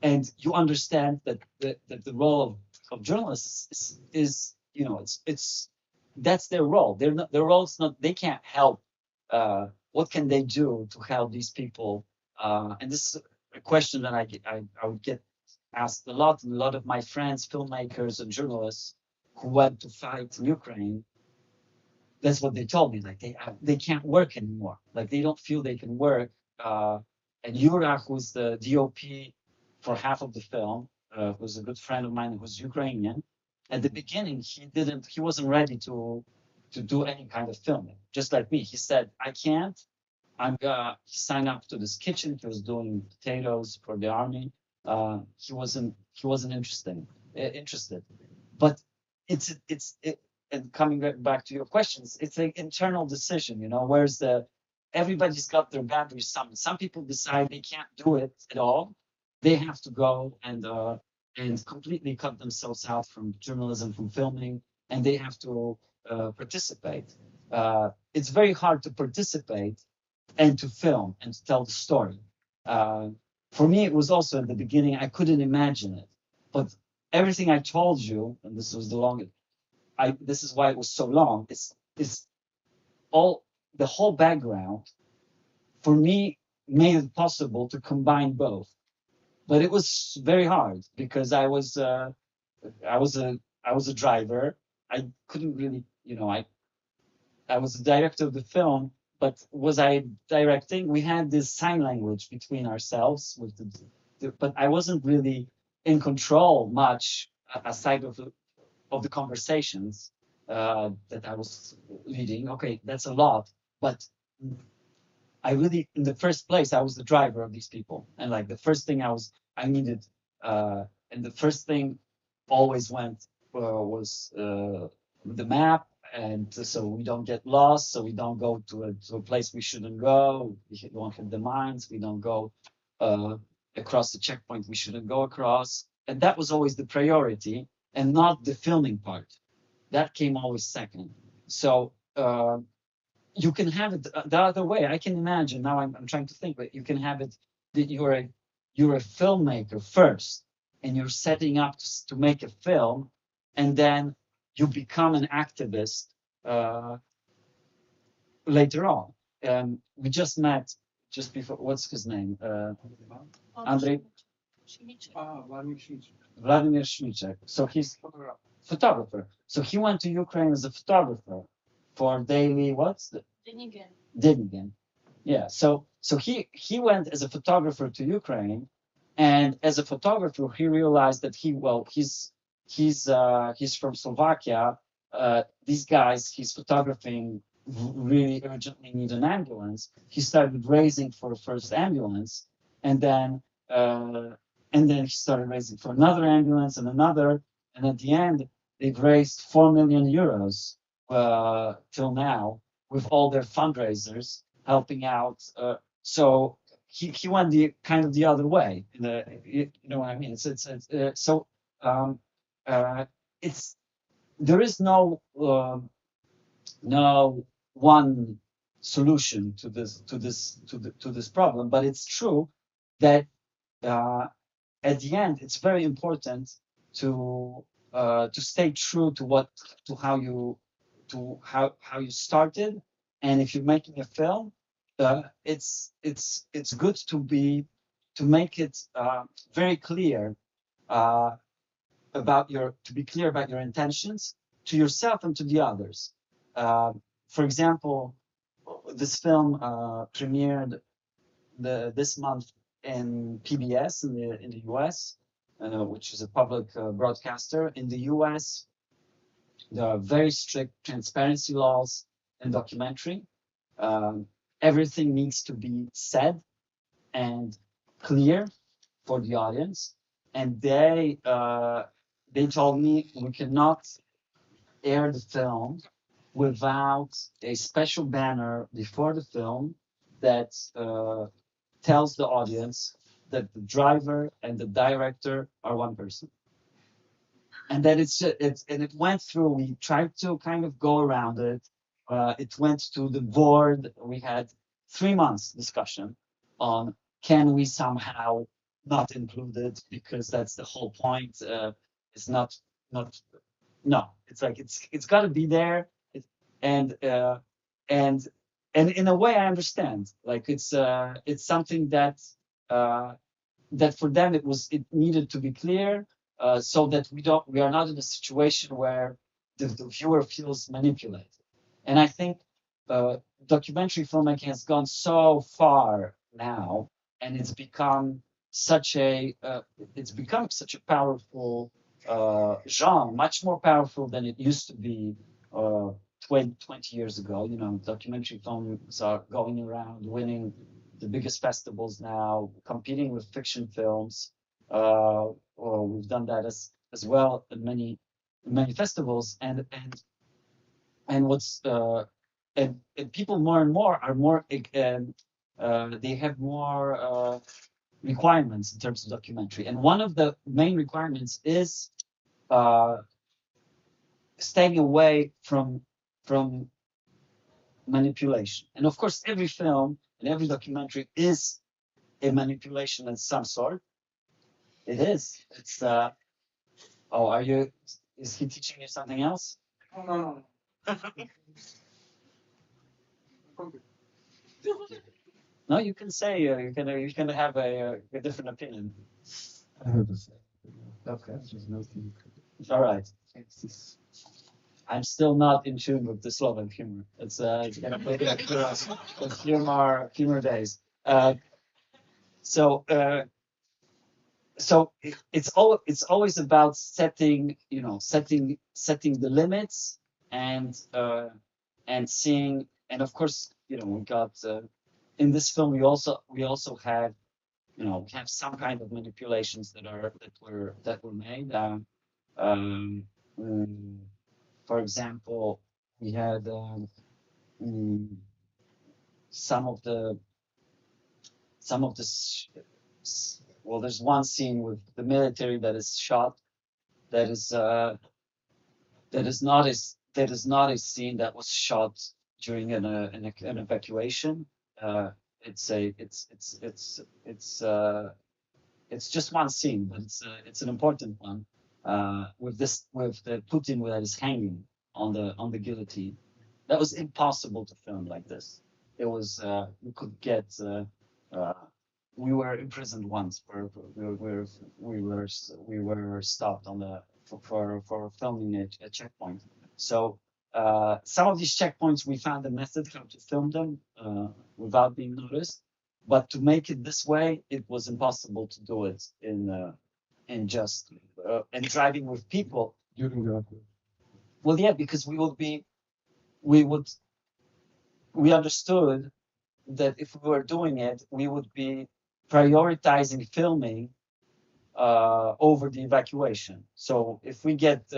And you understand that the role of journalists is that's their role. Their role is not, they can't help. What can they do to help these people? And this is a question that I would get asked a lot, and a lot of my friends, filmmakers and journalists who went to fight in Ukraine, that's what they told me. Like they can't work anymore. Like they don't feel they can work. And Yura, who's the DOP for half of the film, who's a good friend of mine, who's Ukrainian. At the beginning, he wasn't ready to do any kind of filming. Just like me, he said, "I can't." He signed up to this kitchen. He was doing potatoes for the army. He wasn't interested. But and coming back to your questions, it's an internal decision. Where's everybody's got their boundaries. Some people decide they can't do it at all. They have to go and completely cut themselves out from journalism, from filming, and they have to participate. It's very hard to participate and to film and to tell the story. For me, it was also at the beginning, I couldn't imagine it. But everything I told you, and this was the longest, this is why it was so long, is all the whole background for me made it possible to combine both. But it was very hard because I was a driver. I couldn't really, I was the director of the film, but was I directing? We had this sign language between ourselves with but I wasn't really in control much aside of the conversations that I was leading. Okay, that's a lot, but I really, in the first place, I was the driver of these people, and like the first thing I needed, and the first thing always went was the map, and so we don't get lost, so we don't go to a place we shouldn't go. We don't hit the mines. We don't go across the checkpoint we shouldn't go across, and that was always the priority, and not the filming part. That came always second. So. You can have it the other way. I can imagine now. I'm trying to think, but you can have it that you're a filmmaker first, and you're setting up to make a film, and then you become an activist later on. We just met just before. What's his name? Andrei Vladimir Shmichek. So he's photographer. So he went to Ukraine as a photographer for daily Denigen. Yeah. So he went as a photographer to Ukraine, and as a photographer he realized that he's from Slovakia. These guys he's photographing really urgently need an ambulance. He started raising for a first ambulance, and then he started raising for another ambulance and another, and at the end they've raised 4 million euros till now with all their fundraisers helping out. So he went the other way. You know what I mean? There is no one solution to this problem, but it's true that at the end it's very important to stay true to how you started. And if you're making a film, it's good to make it very clear to be clear about your intentions to yourself and to the others. For example, this film premiered this month in PBS in the US, which is a public broadcaster. In the US, there are very strict transparency laws in documentary. Everything needs to be said and clear for the audience. And they told me we cannot air the film without a special banner before the film that tells the audience that the driver and the director are one person. And then it went through. We tried to kind of go around it. It went to the board. We had 3 months discussion on can we somehow not include it because that's the whole point. It's not no. It's like it's got to be there. And in a way I understand. Like it's something that for them it needed to be clear. So that we are not in a situation where the viewer feels manipulated. And I think documentary filmmaking has gone so far now, and it's become such a powerful genre, much more powerful than it used to be 20 years ago. You know, documentary films are going around winning the biggest festivals now, competing with fiction films. We've done that as well at many festivals, and what's and people more and more are more they have more requirements in terms of documentary, and one of the main requirements is staying away from manipulation. And of course, every film and every documentary is a manipulation of some sort. It is. It's are you? Is he teaching you something else? No. No, you can say you can have a different opinion. I heard this. Okay. All right. I'm still not in tune with the Slovak humor. It's gonna be a few more days. So it's always about setting the limits and seeing, and of course we got in this film we also had we have some kind of manipulations that were made. Um, mm, for example, we had mm, some of the well, there's one scene with the military that is shot that is not a scene that was shot during an evacuation. It's a it's just one scene, but it's an important one. With the Putin that is hanging on the guillotine. That was impossible to film like this. It was we could get we were imprisoned once. We were stopped on the for filming a checkpoint. So some of these checkpoints we found a method how to film them without being noticed. But to make it this way, it was impossible to do it in just and driving with people. During the Well, yeah, because we understood that if we were doing it, we would be prioritizing filming over the evacuation. So if we get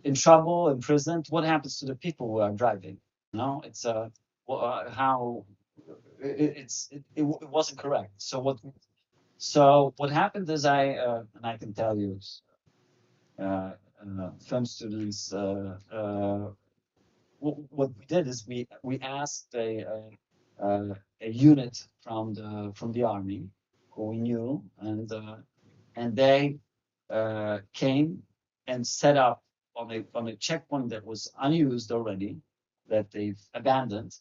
in trouble, imprisoned, what happens to the people who are driving? No, it's how it wasn't correct. So what happened is and I can tell you, film students, what we did is we asked a unit from the army who we knew, and they came and set up on a checkpoint that was unused already, that they've abandoned.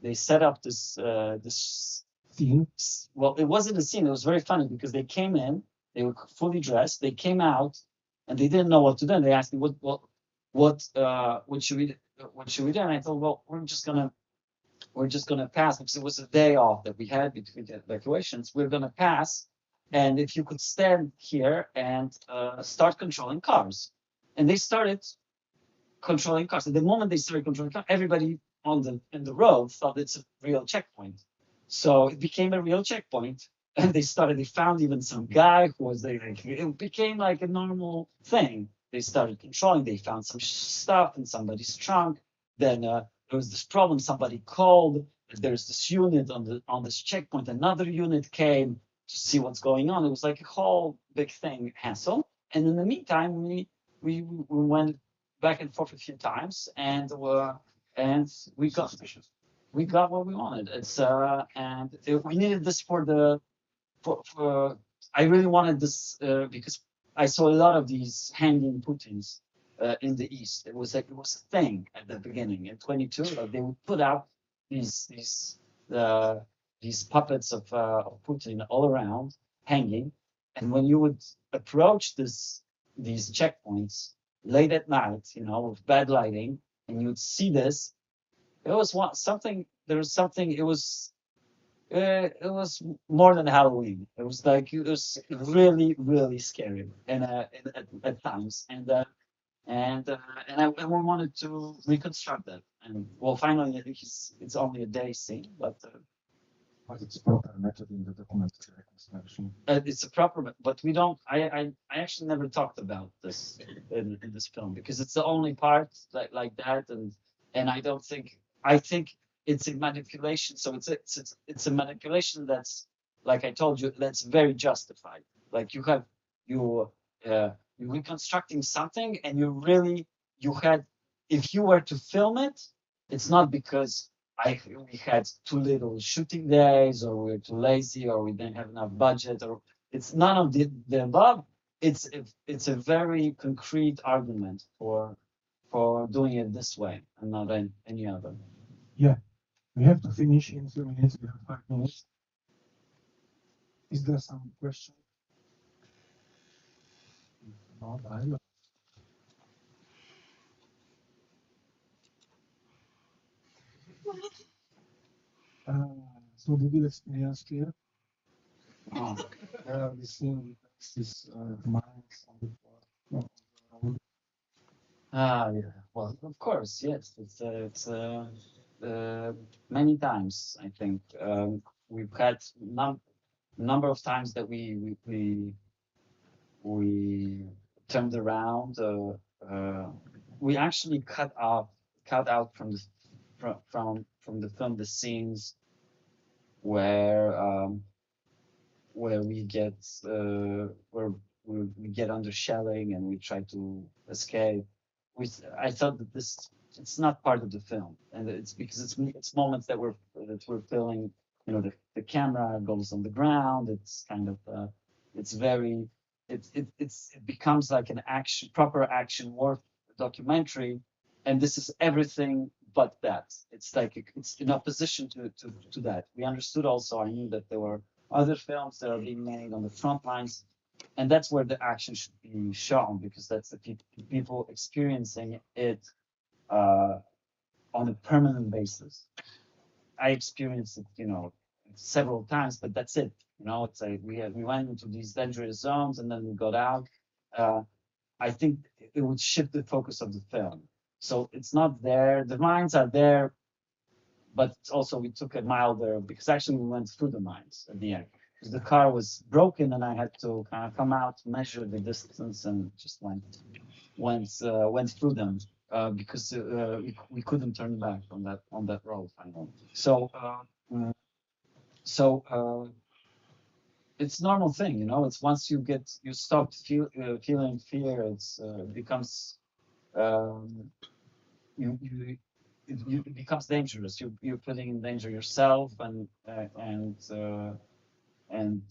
They set up this scene. Well, it wasn't a scene. It was very funny because they came in, they were fully dressed, they came out, and they didn't know what to do. And they asked me, what should we do? And I thought, well, we're just gonna pass because it was a day off that we had between the evacuations. We're gonna pass, and if you could stand here and start controlling cars. And they started controlling cars. At the moment they started controlling cars, everybody in the road thought it's a real checkpoint. So it became a real checkpoint, and they found even some guy who was there. It became like a normal thing. They started controlling. They found some stuff in somebody's trunk. Then there was this problem. Somebody called. There's this unit on this checkpoint. Another unit came to see what's going on. It was like a whole big thing, hassle. And in the meantime, we went back and forth a few times, and we got what we wanted. We needed this for I really wanted this because I saw a lot of these hanging Putins in the East. It was a thing at the beginning. In 22, they would put out these puppets of Putin all around hanging, and when you would approach these checkpoints late at night, with bad lighting, and you'd see this, it was something. There was something. It was more than Halloween. It was really, really scary, and at times, and we wanted to reconstruct that. And well, finally, I think it's only a day scene, but it's proper method in the documentary reconstruction. it's a proper. But we don't. I actually never talked about this in this film because it's the only part like that, and I don't think. I think it's a manipulation. So it's a manipulation that's, like I told you, that's very justified. Like you're reconstructing something, and if you were to film it, it's not because we had too little shooting days, or we're too lazy, or we didn't have enough budget, or it's none of the above. It's a very concrete argument for doing it this way and not any other. Yeah. We have to finish in 2 minutes. We have 5 minutes. Is there some question? No, I don't. So the good experience here. We seen this mines on the road. Yeah. Well, of course, yes. It's many times. I think we've had number of times that we turned around. We actually cut out from the from the film the scenes where we get where we get under shelling and we try to escape. I thought that it's not part of the film, and it's because it's moments that we're filming. You know, the camera goes on the ground. It's kind of it's very it becomes like an proper action war documentary, and this is everything but that. It's like it's in opposition to that. We understood also. I knew that there were other films that are being made on the front lines, and that's where the action should be shown, because that's the people experiencing it on a permanent basis. I experienced it, several times, but that's it. It's like we went into these dangerous zones and then we got out. I think it would shift the focus of the film. So it's not there. The mines are there, but also we took a milder, because actually we went through the mines at the end. Because the car was broken and I had to kind of come out, measure the distance, and just went through them because we couldn't turn back on that road finally. So it's normal thing, It's once you stop feeling fear, it becomes it becomes dangerous. You're putting in danger yourself and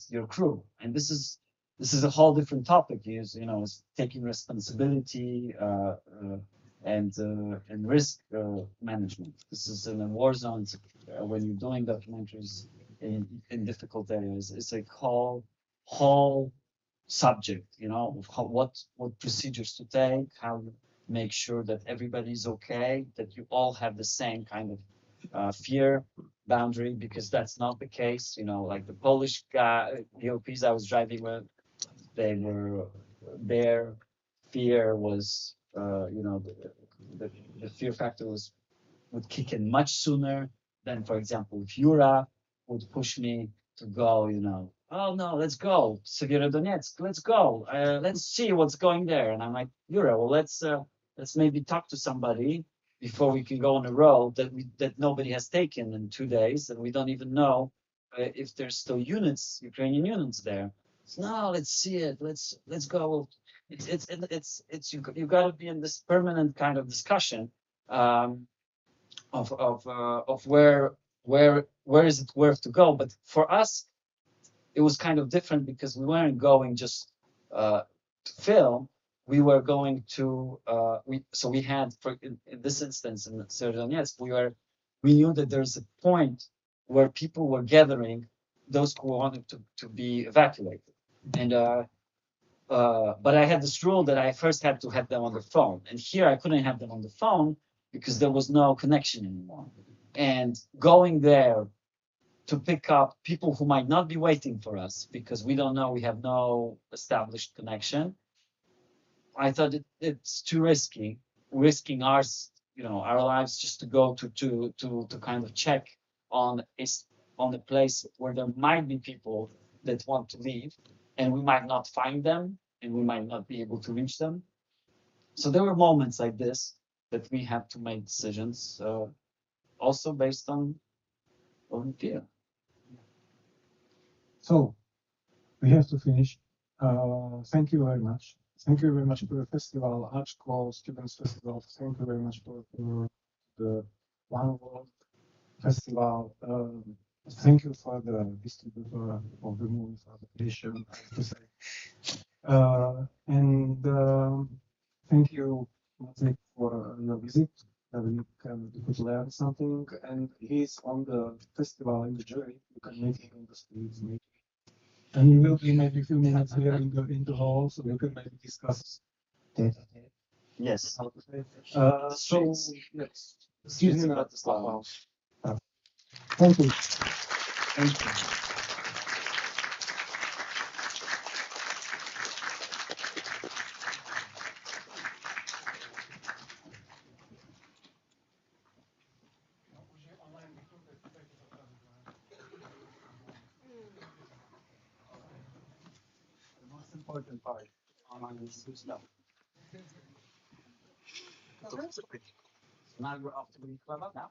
your crew. And this is a whole different topic. Is taking responsibility and risk management. This is in a war zone. When you're doing documentaries in difficult areas, it's a whole subject. Of what procedures to take, how to make sure that everybody's okay, that you all have the same kind of fear boundary, because that's not the case. Like the Polish DOPs I was driving with, their fear was, the fear factor would kick in much sooner than, for example, if Yura would push me to go, oh no, let's go, Severodonetsk, let's go, let's see what's going there. And I'm like, Yura, well, let's maybe talk to somebody before we can go on a road that nobody has taken in 2 days, and we don't even know if there's still Ukrainian units there. So, no, let's see it. Let's go. It's you got to be in this permanent kind of discussion of where is it worth to go. But for us, it was kind of different, because we weren't going just to film. We were going to we had, in this instance in Severodonetsk, we knew that there's a point where people were gathering, those who wanted to be evacuated. And but I had this rule that I first had to have them on the phone, and here I couldn't have them on the phone because there was no connection anymore. And going there to pick up people who might not be waiting for us because we don't know, we have no established connection, I thought it's too risking our lives just to go to kind of check on a place where there might be people that want to leave, and we might not find them, and we might not be able to reach them. So there were moments like this that we had to make decisions, also based on fear. So we have to finish. Thank you very much. Thank you very much for the festival, Archco Students Festival. Thank you very much for the One World Festival. Thank you for the distributor of the movie, for the edition, I have to say. And thank you, Maciek, for your visit. you could learn something. And he's on the festival in the jury. You can meet him in the streets, maybe. And we will be maybe a few minutes here in the hall, so we can maybe discuss tete-a-tete, Yes. how to say. So yes, excuse me, Bratislava. Thank you. Thank you. The most important part, online is stuff. So now you're off to the club now?